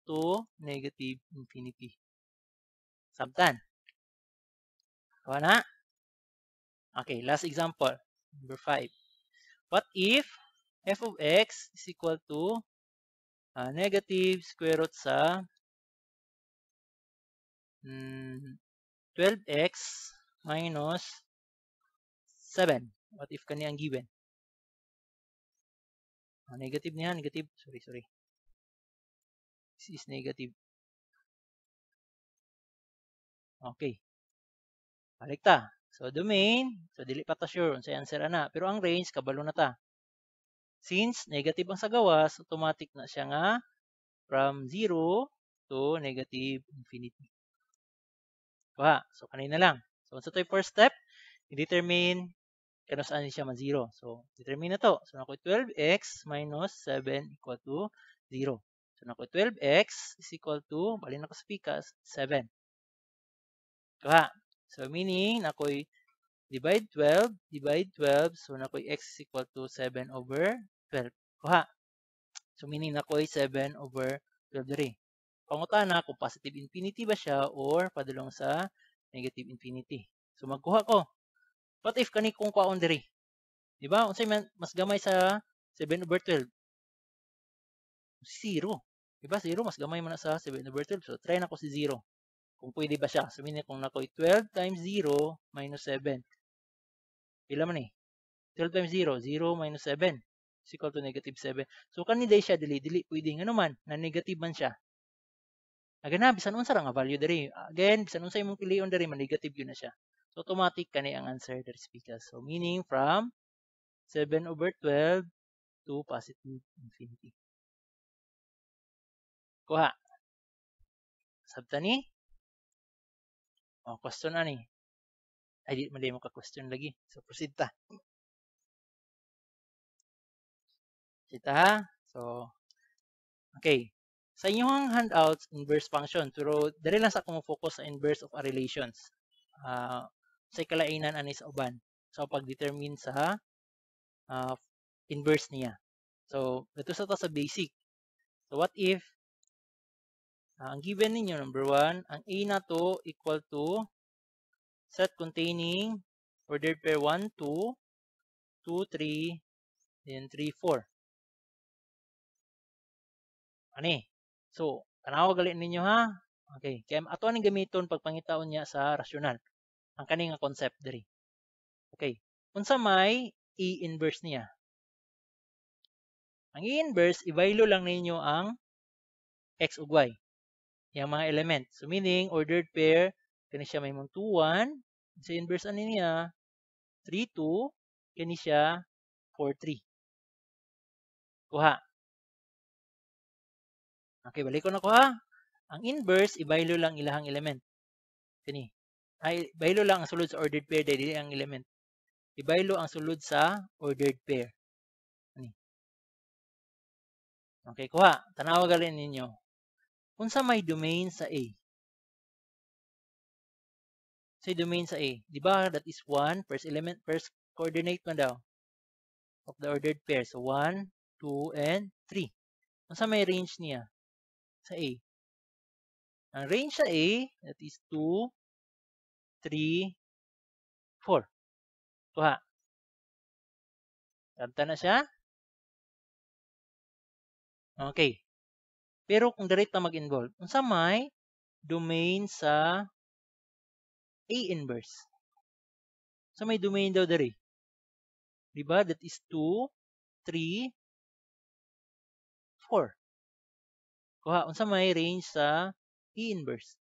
to negative infinity. Sabtan? Kuha na? Okay, last example. Number 5. What if f of x is equal to negative square root sa 12x minus 7. What if kani ang given? Negative niya, negative. Sorry. This is negative. Okay. Balik ta. So, domain. So, dili pa ta sure. Unsay answer ana. Pero ang range, kabalo na ta. Since negative ang sa gawas, automatic na siya nga from 0 to negative infinity. So, kanina lang. So, sa to first step, i-determine kano saan siya ma-0. So, determine na to. So, nakoy 12x minus 7 equal to 0. So, nakoy 12x is equal to, bali na ko sa pikas, 7. So, meaning, nakoy divide 12. So, nakoy x is equal to 7 over 12. So, meaning nakoy 7 over 12 diri. Pangutana kung positive infinity ba siya or padulong sa negative infinity. So, magkuha ko. What if kani kung kuhaon diri? Di ba? Unsay mas gamay sa 7 over 12? 0. Di ba? 0 mas gamay man sa 7 over 12. So, try na ko si 0. Kung pwede ba siya. So, meaning kung nakoy 12 times 0 minus 7. Pila man eh? 12 times 0. 0 minus 7. Is equal to negative 7. So, kanina siya dili pwede. Ano man? Na negative man siya. Again na, bisan unsa ra nga value diri. Again, bisan unsa imong pilion diri, man-negative yun na siya. So, automatic kani ang answer diri speakers. So, meaning from 7 over 12 to positive infinity. Kuha. Sabta ni? Question na ni. Ay, di mali mo ka-question lagi. So, proceed ta. So, okay. Sa inyong handouts, inverse function. Pero, dali lang sa akong focus sa inverse of a relations. Sa kalainan ani sa uban. So, pag-determine sa inverse niya. So, ito sa to sa basic. So, what if ang given ninyo, number 1, ang A na to equal to set containing ordered pair 1, 2, 2, 3, then 3, 4. Ani? So, tanawa gali ninyo ha? Okay. Kaya ato aning gamiton pagpangitaon niya sa rasyonal. Ang kaning concept diri. Okay. Unsa may i-inverse niya? Ang i-inverse, i-value lang ninyo ang x ug y. Yung mga element. So, meaning, ordered pair kani siya may mong 2, 1. Sa inverse ani niya, 3, 2. Kani siya 4, 3. Kuha. Okay, balik ko na ko ha. Ang inverse, ibaylo lang ilahang element. Kani. Ay, ibaylo lang ang sulod sa ordered pair, dili ang element. Ibaylo ang sulod sa ordered pair. Kani. Okay, kuha. Tanawa galin ninyo. Unsa may domain sa A? Say domain sa A. Di ba that is 1, first element, first coordinate man daw of the ordered pair. So 1, 2, and 3. Unsa may range niya sa A? Ang range sa A, that is 2, 3, 4. Kuha. Sabta na siya? Okay. Pero kung direct na mag-involve, unsa may domain sa A inverse? So may domain daw diri. Di ba? That is 2, 3, 4. Kuha. Unsa may range sa A inverse?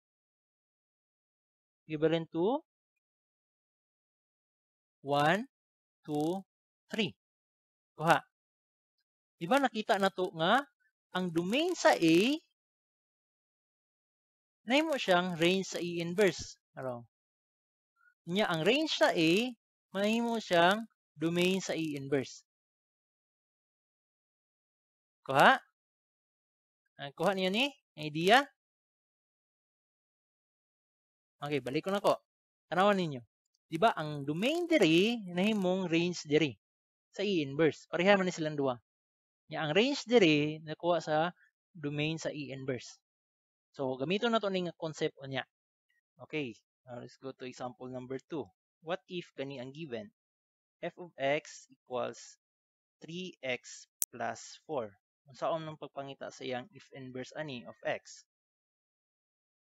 Equivalent to 1, 2, 3. Kuha. Di ba nakita na to nga ang domain sa A nahimo siyang range sa E inverse. Ano? Nya ang range sa A mahimo siyang domain sa E inverse. Kuha? Kuha niya ni idea? Okay, balik ko na ko. Tanawan ninyo. Di ba ang domain diri nahimong range diri sa E inverse. Pareha man ni silang duha. Nya ang range diri nakuha sa domain sa E inverse. So gamiton na to ning concept unya. Okay, let's go to example number 2. What if kani ang given? F of x equals 3x plus 4. Unsaon nang pagpangita sa iyang if inverse ani of x?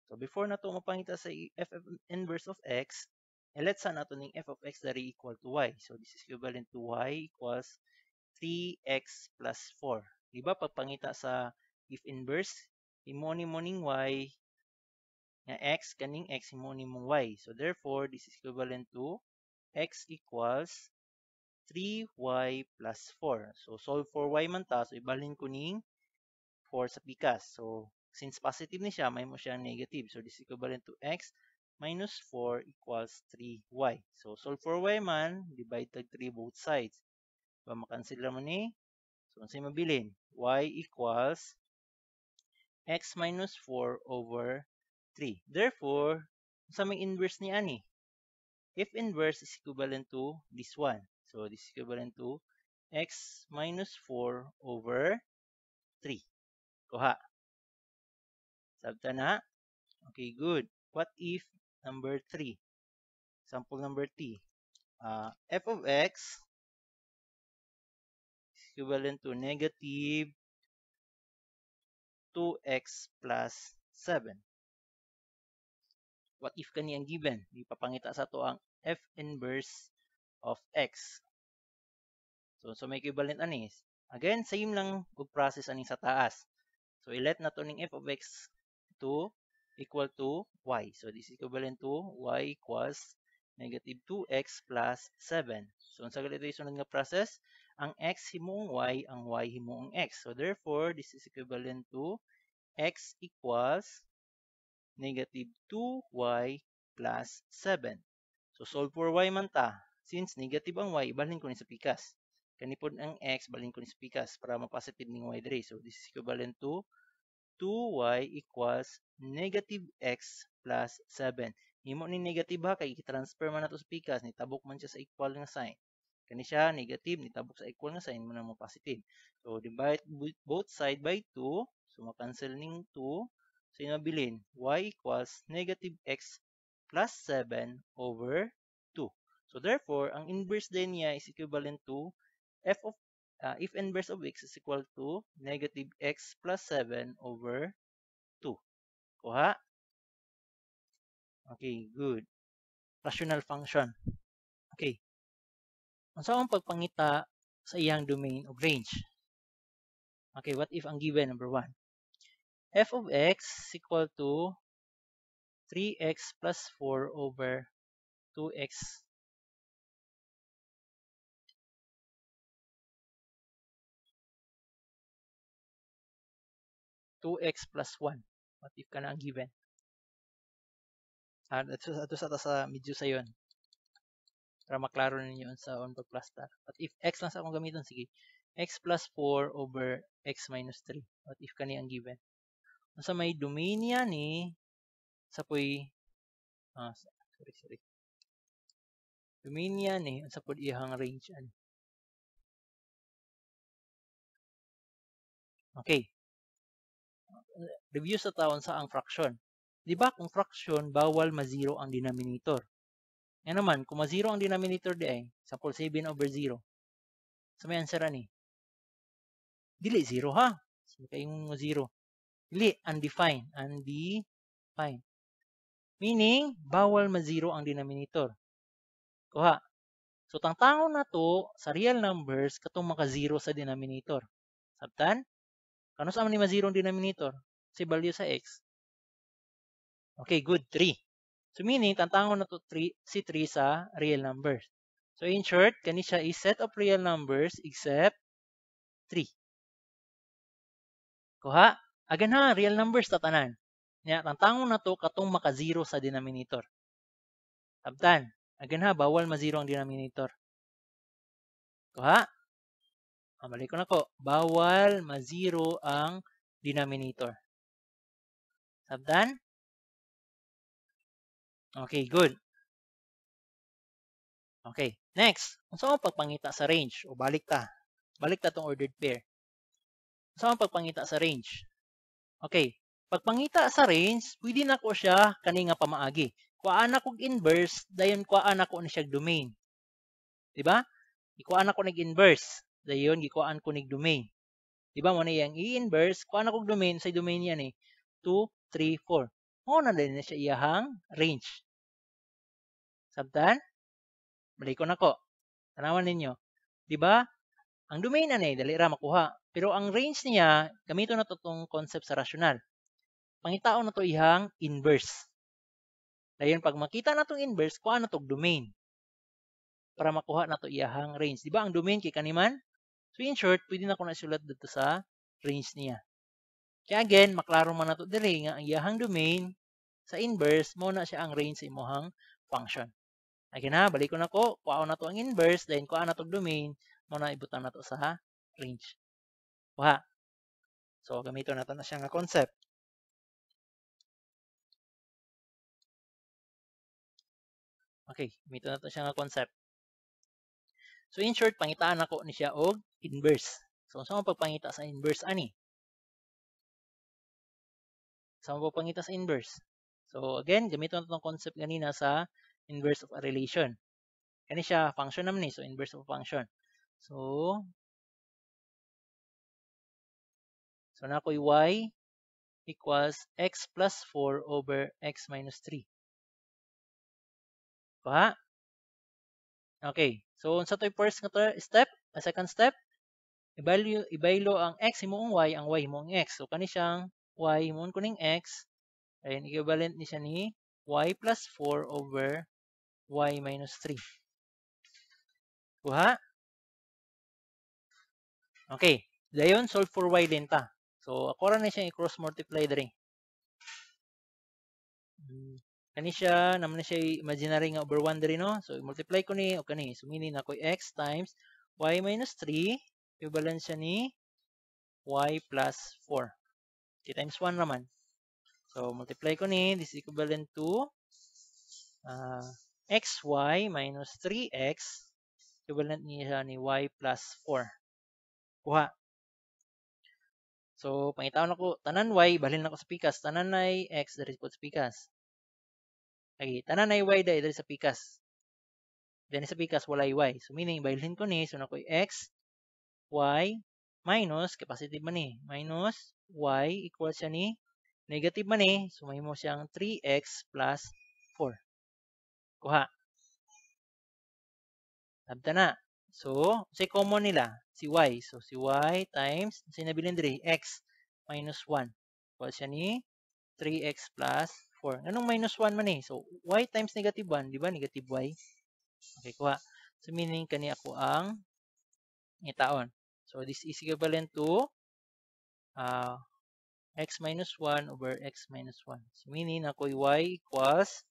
So before nato mapangita sa f inverse of x, let's sa nato ning f of x dari equal to y. So this is equivalent to y equals 3x plus 4. Diba pagpangita sa if inverse, imo ni mo ning y nga x kaning x imo ni mong y. So therefore this is equivalent to x equals 3y plus 4. So solve for y man ta, so ibalhin ko ning 4 sa pikas. So since positive ni siya, may mo siyang negative. So this is equivalent to x minus 4 equals 3y. So solve for y man, divide tag 3 both sides. So makancel mo ni. So unsay mabilin? Y equals x minus 4 over 3. Therefore, sa may inverse ni ani? If inverse is equivalent to this one. So this is equivalent to x minus 4 over 3. Kuha. Sabta na? Okay, good. What if number 3? Example number 3. F of x is equivalent to negative 2x plus 7. What if kani ang given? Ipapangita sa to ang f inverse of x. So may equivalent ani. Again, same lang og process ani sa taas. So i-let na to ning f of x to equal to y. So this is equivalent to y equals negative 2x plus 7. So unsa gali ito sunod nga process? Ang x himong y, ang y himong x. So therefore, this is equivalent to x equals negative 2y plus 7. So solve for y man ta. Since negative ang y, ibalhin ko ni sa pikas. Kanipod ang x, balhin ko ni sa pikas para ma-positive ning y diri. So this is equivalent to 2y equals negative x plus 7. Himo ni negative ha, kay i-transfer man nato sa pikas, nitabok man siya sa equal nga sign. Kani siya, negative, nitabok sa equal nga sign, mo na mo positive. So, divide both side by 2. So, makancel ning 2. So, yung mabilin, y equals negative x plus 7 over 2. So, therefore, ang inverse din niya is equivalent to f of if inverse of x is equal to negative x plus 7 over 2. Kuha? Okay, good. Rational function. Okay. Unsa ang pagpangita sa iyang domain of range? Okay, what if ang given number 1? F of x is equal to 3x plus 4 over 2x. Plus 1. What if ka na ang given? Ito sa medyo sa yun. Para maklaro ninyo sa on plus star. What if x lang sa akong gamiton? Sige. X plus 4 over x minus 3. What if kani ang given? Sa may domain niya ni sa poy sorry. Domain niya ni sa pod ihang range ani. Okay. Review sa taon sa ang fraction. Di ba kung fraction, bawal ma-zero ang denominator. Yan naman, kung ma-zero ang denominator di ay, sample 7 over 0. So may answer ani. Dili 0 ha. So kayong ma-zero. Dili, undefined. Undefined. Meaning, bawal ma-zero ang denominator. Kuha. So tangtangon na to sa real numbers katong maka-zero sa denominator. Sabtan? Kano sa man ni ma-zero ang denominator? Si value sa x. Okay, good. 3. So meaning, tantangon na to si 3 sa real numbers. So in short, kani siya is set of real numbers except 3. Kuha. Again ha, real numbers tatanan. Nya, tantangon na to katong maka-zero sa denominator. Sabtan. Again ha, bawal ma-zero ang denominator. Kuha. Balik ko na ko. Bawal ma-zero ang denominator. Sabtan? Okay, good. Okay, next. Kung saan mo pagpangita sa range? O balik ta. Balik ta tong ordered pair. Kung saan mo pagpangita sa range? Okay, pagpangita sa range, pwede na ko siya kani nga pamaagi. Kuhaan na kog inverse, dayon kuhaan na ko ni siya domain. Diba? Ikuhaan na ko nag-inverse. Dayon, gikuhaan ko nig-domain. Diba mo na yung i-inverse, kuhaan na kog domain, sa domain yan eh. 2, 3, 4. Mo na din na siya iyahang range. Sabtan? Balik ko na ko. Tanawan ninyo. Diba? Ang domain na dali ra makuha. Pero ang range niya, gamito na to tong concept sa rational. Pangitaon na to ihang inverse. Dayon, pag makita na tong inverse, kuhaan na to domain. Para makuha na to iyahang range. Diba ang domain kay kaniman? So in short, pwede na ko na isulat dito sa range niya. Kaya again, maklaro man na to dili nga ang iyahang domain sa inverse mo na siya ang range sa imohang function. Again ha, balik ko na ko, kuha na to ang inverse, then kuha na to domain, mo na ibutang na to sa range. Kuha. So gamiton nato na siya nga concept. Okay, gamiton na to siya nga concept. So in short, pangitaan ako ni siya og inverse. So saan mo pagpangita sa inverse ani? Saan mo pagpangita sa inverse? So again, gamiton na itong concept ganina sa inverse of a relation. Kani siya function naman ni, so inverse of a function. So na ko'y y equals x plus 4 over x minus 3. Kuha? Okay. So unsa to'y first nga step? A second step, ibaylo ang x himoong y, ang y himoong x. So kani siyang y himoon kuning x, ayun equivalent ni siya ni y plus 4 over y minus 3. Kuha? Okay. Dayon solve for y din ta. So ako ra na siya i-cross multiply diri. Kani siya, naman na siya imaginary nga over 1 diri no. So multiply ko ni o kani. So meaning na ko x times y minus 3 equivalent siya ni y plus 4. Okay, times 1 naman. So multiply ko ni, this is equivalent to xy minus 3x equivalent niya ni y plus 4. Kuha. So pangitawon ako tanan y balhin na ko sa pikas, tanan ay x diri sa pikas. Okay, tanan ay y diri sa pikas. Then sa pikas walay y. So meaning balhin ko ni, so na ko x y minus positive man ni, minus y equals siya ni negative man ni, so may mo siyang 3x plus 4. Kuha. Sabta na. So, si common nila, si y. So, si y times, sinabilin diri, x minus 1. Equals siya ni 3x plus 4. Anong minus 1 man eh? So, y times negative 1, di ba? Negative y. Okay, kuha. So, meaning kani ako ang itaon. So, this is equivalent to x minus 1 over x minus 1. So, meaning ako y equals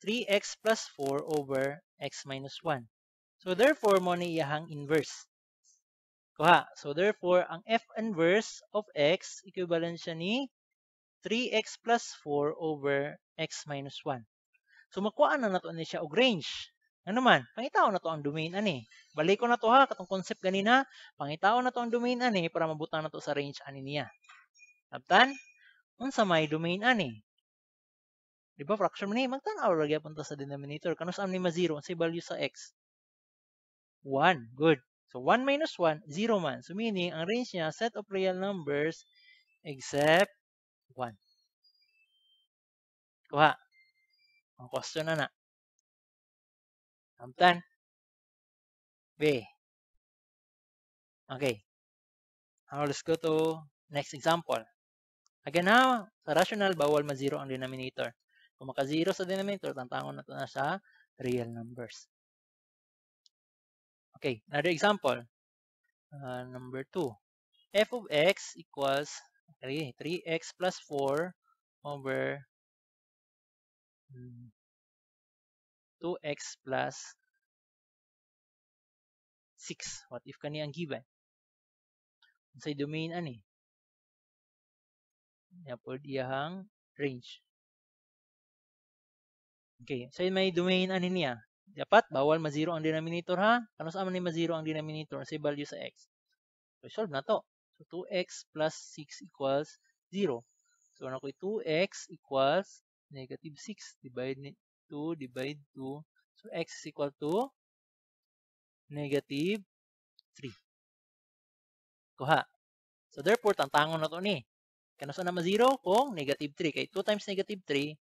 3x plus 4 over x minus 1. So, therefore, mo ni iyahang inverse. Kuha. So, therefore, ang f inverse of x, equivalent siya ni 3x plus 4 over x minus 1. So, makuha na nato ni siya og range. Ano man, pangitaw na to ang domain ani. Balik ko na to ha, katong concept ganina, pangitaw na to ang domain ani para mabutang na to sa range ani niya. Sabtan, unsa may domain ani? Di ba, fraction man ni, magtanaw lagi punta sa denominator. Kanus am ni ma-0, sa value sa x? 1. Good. So, 1 minus 1, 0 man. So, meaning, ang range niya, set of real numbers except 1. Kuha. Ang question na na. Sabtan. B. Okay. Now, let's go to next example. Again ha, sa rational, bawal ma-0 ang denominator. Kung maka-0 sa denominator, tantangon na ito na sa real numbers. Okay, another example. Number 2. F of x equals 3x plus 4 over 2x plus 6. What if kani ang given? Sa domain ani? Yapod iyahang range. Okay, so may domain ani niya. Dapat bawal ma-0 ang denominator ha. Kano sa man ni ma-0 ang denominator sa value sa x? So solve na to. So 2x plus 6 equals 0. So na ko 2x equals negative 6 divide 2 divide 2. So x is equal to negative 3. Kuha. So therefore tantangon na to ni. Kano sa na ma-0 kung negative 3 kay 2 times negative 3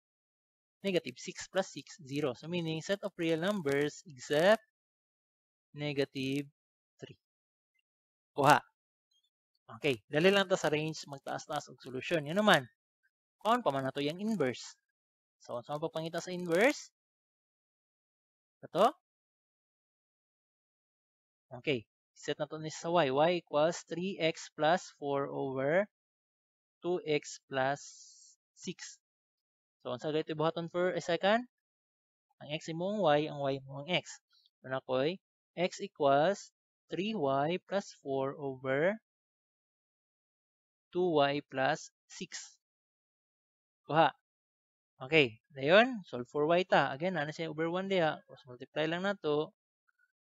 negative 6 plus 6, 0. So meaning set of real numbers except negative 3. Kuha. Okay, dali lang to sa range, magtaas-taas og solusyon. Yan naman. Kaon pa man nato yung inverse. So, saan pagpangita sa inverse? Ito. Okay, set na to ni sa y. Y equals 3x plus 4 over 2x plus 6. So, saan gaito buhaton for a second? Ang x imong y, ang y imong x. So, na ko'y x equals 3y plus 4 over 2y plus 6. Kuha. Okay. Dayon, solve for y ta. Again, ano siya over 1 diha. Cross multiply lang na to.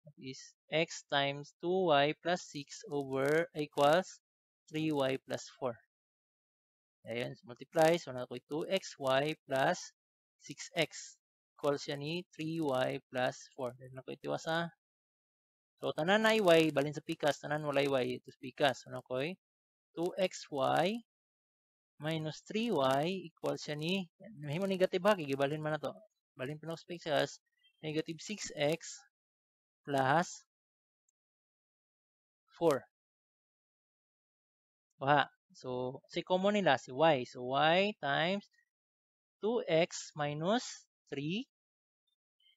That is x times 2y plus 6 over equals 3y plus 4. Dayon, multiply. So, na ko 2xy plus 6x. Equals siya ni 3y plus 4. Dayon na ko itiwas ha. So, tanan na y, balin sa pikas. Tanan wala y, ito sa pikas. So, na ko 2xy minus 3y equals siya ni, mahimo negative ha, gibalhin man na to. Balhin pa ng spaces, negative 6x plus 4. Kuha. So, si common nila, si y. So, y times 2x minus 3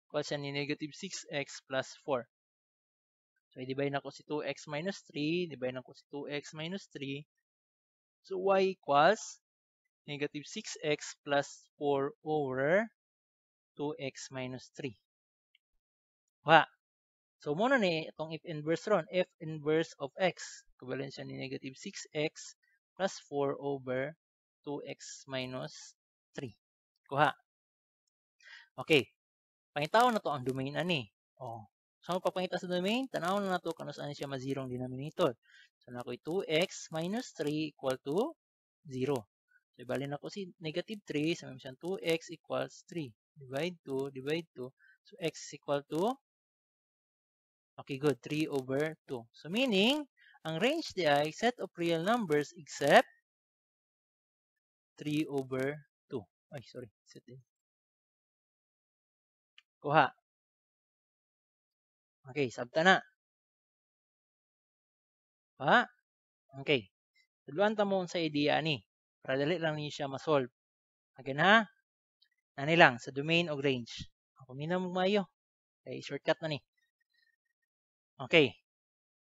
equals siya ni negative 6x plus 4. So, i-divide na ko si 2x minus 3, divide na ko si 2x minus 3. So, y equals negative 6x plus 4 over 2x minus 3. Kuha. So, muna ni itong if inverse ron. F inverse of x. Equivalent siya ni negative 6x plus 4 over 2x minus 3. Kuha. Okay. Pangitaw na to ang domain ani. Oh. So, pagpangita sa domain, tanaw na to kung saan siya ma-0 ang denominator. So, na ko 2x minus 3 equal to 0. So, ibalin ako si negative 3. Sa siyang 2x equals 3. Divide 2, divide 2. So, x is equal to okay, good. 3 over 2. So, meaning, ang range di ay set of real numbers except 3 over 2. Ay, sorry. Set in. Kuha. Okay, sabta na. Ha? Okay. Tuluan ta mo sa idea ni. Para dali lang niya siya ma-solve. Again ha? Nani lang, sa domain o range. Ako mina mo maayo. Kay shortcut na ni. Okay.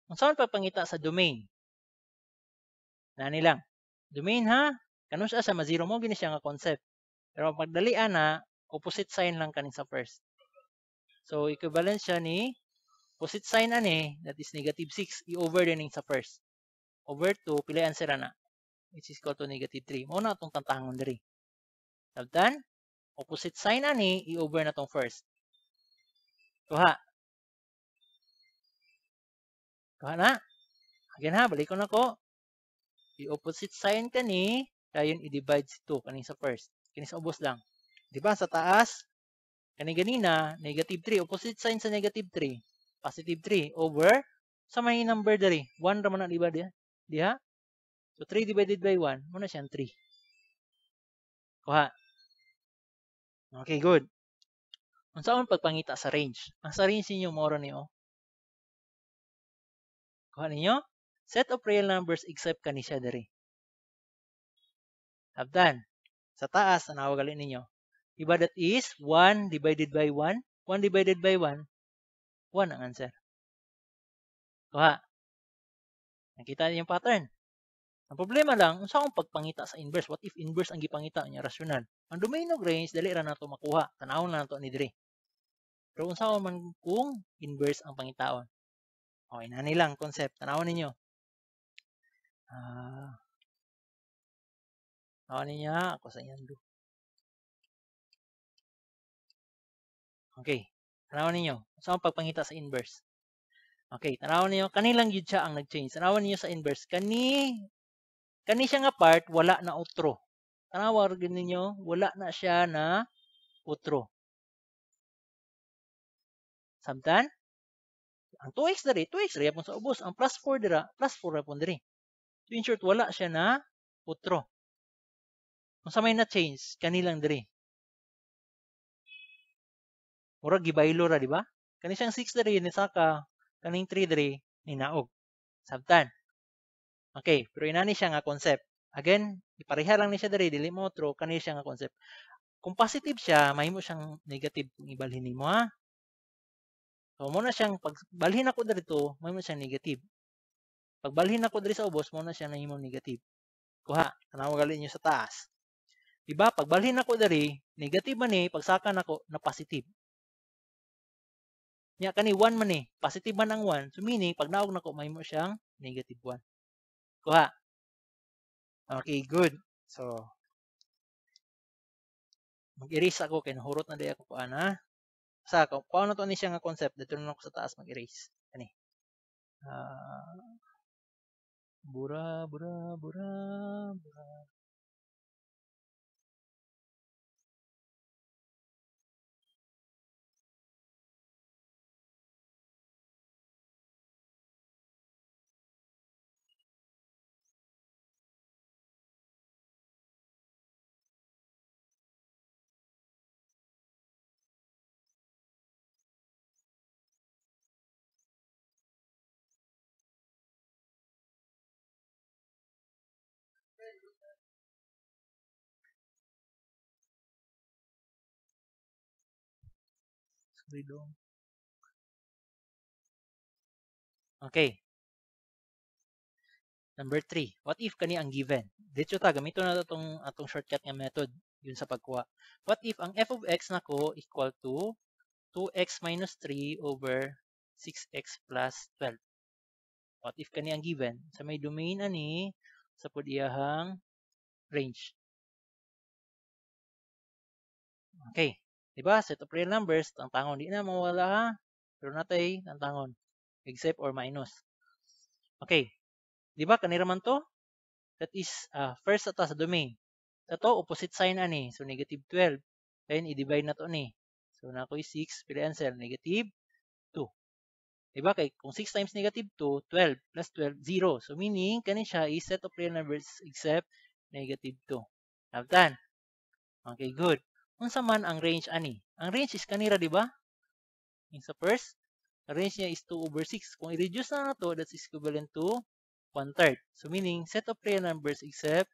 Kung saan pagpangita sa domain? Nani lang. Domain ha? Kano siya sa ma-zero mo, gini siya nga concept. Pero pagdalian na, opposite sign lang kanin sa first. So, equivalent siya ni opposite sign ani, that is negative 6, i-over din sa first. Over 2, pilihan sira na, which is equal to negative 3. Muna itong tantangon diri. Sabtan, opposite sign ani, i-over na itong first. Kuha. Kuha na. Again ha, balik ko na ko. I-opposite sign kani, dayon i-divide si 2 kanin sa first. Kini sa ubos lang. Di ba sa taas, kani ganina, negative 3, opposite sign sa negative 3, positive 3, over, sa may number dari, 1 raman na diba diha? So, 3 divided by 1, muna siyang 3. Kuha. Okay, good. Kung saan pagpangita sa range? Ang sa range ninyo, moro niyo. Kuha ninyo, set of real numbers except kani siya dari. Sabdan. Sa taas, tanawa gali ninyo. Diba that is 1 divided by 1? 1 divided by 1? 1 ang answer. Kuha. Nakita niyo yung pattern. Ang problema lang, unsa akong pagpangita sa inverse? What if inverse ang gipangita niya rasyonal? Ang domain of range, dali ra nato makuha. Tanawon na nato ni dire. Pero unsa man kung inverse ang pangitaon? Okay, nani lang concept. Tanawon ninyo. Tanawon ninyo ako sa inyo. Okay. Tanawon ninyo. Unsa ang pagpangita sa inverse? Okay, tanawon ninyo kanilang gyud siya ang nag-change. Tanawon ninyo sa inverse. Kani siya nga part wala na outro. Tanawon gyud ninyo, wala na siya na outro. Sabtan? Ang 2x diri, 2x diri apon sa ubos. Ang plus 4 dira, plus 4 apon diri. So in short, wala siya na outro. Kung sa may na-change, kanilang diri. Murag gibaylo ra, di ba? Kani siyang 6 diri, ni Saka, kaning 3 diri, ni Naog. Sabtan? Okay, pero inani siya nga concept. Again, ipareha lang ni siya diri, dili mo outro, kani siya nga concept. Kung positive siya, mahimo siyang negative kung ibalhin nimo ha. So, muna siyang, pag balhin ako dito, mahimo siyang negative. Pag balhin ako diri sa ubos, muna siyang nahimo negative. Kuha, tanaw gali niyo sa taas. Diba? Pag balhin ako diri, negative man eh, pagsakan ako na positive. Nya kani 1 man eh, positive man ang 1. So meaning, pag naog nako, mahimo siyang negative 1. Kuha. Okay, good. So, mag-erase ako kay nahurot na di ako po ana. Sa ko, paano to ni siya nga concept? Dito na ako sa taas mag-erase. Kani. Bura, bura, bura, bura. Sorry dong. Okay. Number 3. What if kani ang given? Dito ta, gamito na atong shortcut nga method yun sa pagkuha. What if ang f of x nako equal to 2x minus 3 over 6x plus 12? What if kani ang given? Sa may domain ani, sa pod iyahang range. Okay. Diba? Set of real numbers, tantangon. Di na mawala ha. Pero natay, tantangon. Except or minus. Okay. Diba? Kanira man to? That is, first ata sa domain. Sa to, opposite sign ani. So, negative 12. Then, i-divide na to ni. So, na ko 6, pilihan cell, negative 2. Diba? Kay, kung 6 times negative 2, 12 plus 12, 0. So, meaning, kanin siya is set of real numbers except negative 2. Nabtan? Okay, good. Unsa man ang range ani? Ang range is kanira, di ba? Yung sa first, ang range niya is 2 over 6. Kung i-reduce na to, that's equivalent to 1/3. So meaning, set of real numbers except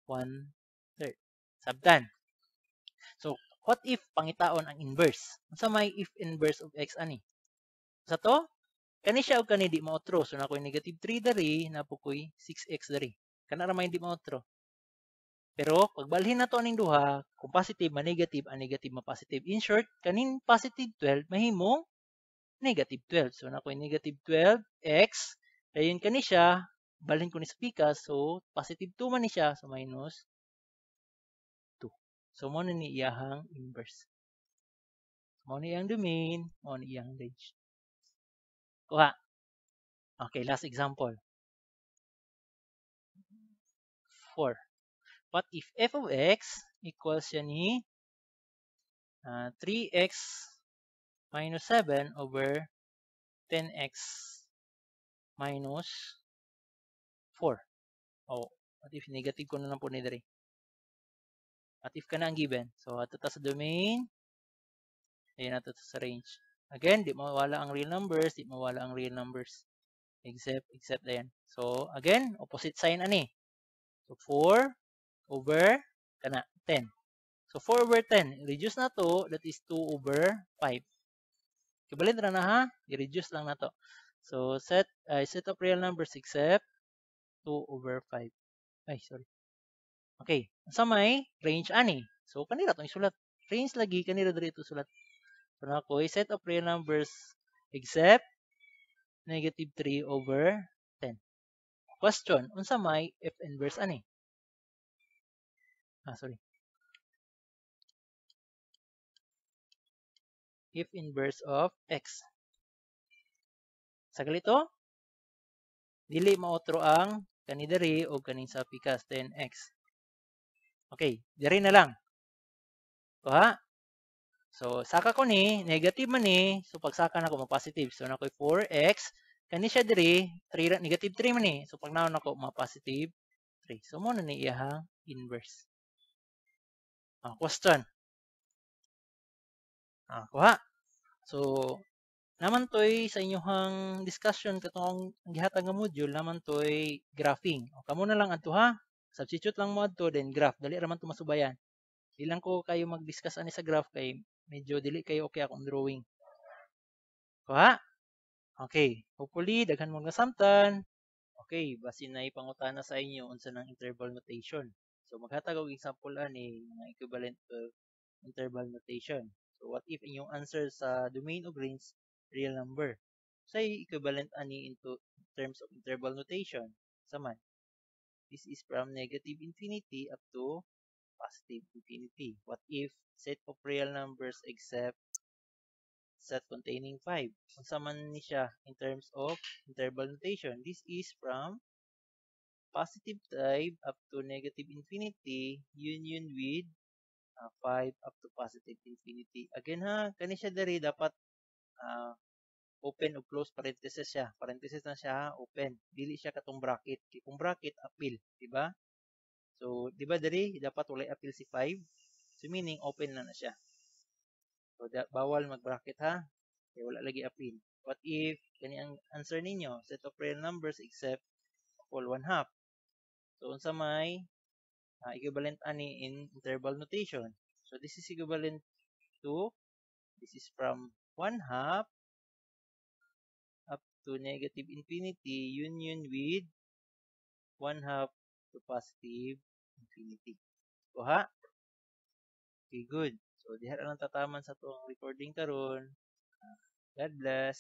1/3. Sabtan. So, what if pangitaon ang inverse? Unsa may if inverse of x ani? Sa to, kani siya og kani di maotro. So nakoy negative 3 dari, napukoy 6x dari. Kana ra may di maotro. Pero pagbalhin nato aning duha, kung positive ma negative, ang negative ma positive. In short, kanin positive 12 mahimong negative 12. So nakoy negative 12x, dayon kani siya, balhin ko ni sa pikas, so positive 2 man ni siya, so minus 2. So mo na ni iyahang inverse. Mo ni iyang domain, mo ni iyang range. Kuha. Okay, last example. 4. What if f of x equals siya ni 3x minus 7 over 10x minus 4. Oh, what if negative ko na lang po ni diri? What if ka na ang given? So, ato ta sa domain. Ayan ato sa range. Again, di mawala ang real numbers. Di mawala ang real numbers. Except ayan. So, again, opposite sign ani. So, 4 over kana 10. So, 4 over 10. Reduce na to. That is 2 over 5. Kibalit na ha. I-reduce lang na to. So, set of real numbers except 2 over 5. Ay, sorry. Okay. Sa may range ani. So, kanila itong isulat. Range lagi, kanila dito sulat. So, na ko, set of real numbers except negative 3 over 10. Question, unsa may f inverse ani? Sorry. F inverse of x. Sa galito, dili maotro ang kani diri o kaning sa pikas 10x. Okay, diri na lang. So, ha? So, saka ko ni, negative man ni, so pagsaka na ko ma-positive. So, nakoy 4x, kani siya diri, 3, negative 3 man ni. So, pag naon ako, ma-positive 3. So, mo na ni iyahang inverse. Question. Kuha. So, naman toy sa inyong discussion katong gihatag nga module, naman toy graphing. Kamo na lang adto ha. Substitute lang mo adto, then graph. Dali ra man to masubayan. Ilang ko kayo mag-discuss ani sa graph kay medyo dili kayo okay akong drawing. Kuha. Okay. Hopefully, daghan mo nga samtan. Okay, basin na ipangutana sa inyo unsa nang interval notation. So, maghatag og example ani mga equivalent to interval notation. So, what if inyong answer sa domain of range real number? Say equivalent ani into terms of interval notation. Saman, this is from negative infinity up to positive infinity. What if set of real numbers except set containing 5? Unsa man ni siya in terms of interval notation? This is from positive 5 up to negative infinity union with 5 up to positive infinity. Again ha, kani siya diri dapat open o close parenthesis siya. Parenthesis na siya, open. Dili siya katong bracket. Kung bracket, appeal. Diba? So, diba diri, dapat walay appeal si 5. So, meaning, open na siya. So, bawal mag-bracket ha. Kaya wala lagi appeal. What if, kani ang answer ninyo, set of real numbers except all 1/2. So, unsa may equivalent ani in interval notation. So, this is equivalent to, this is from 1/2 up to negative infinity union with 1/2 to positive infinity. So, ha? Okay, good. So, diha lang tataman sa itong recording karon. God bless.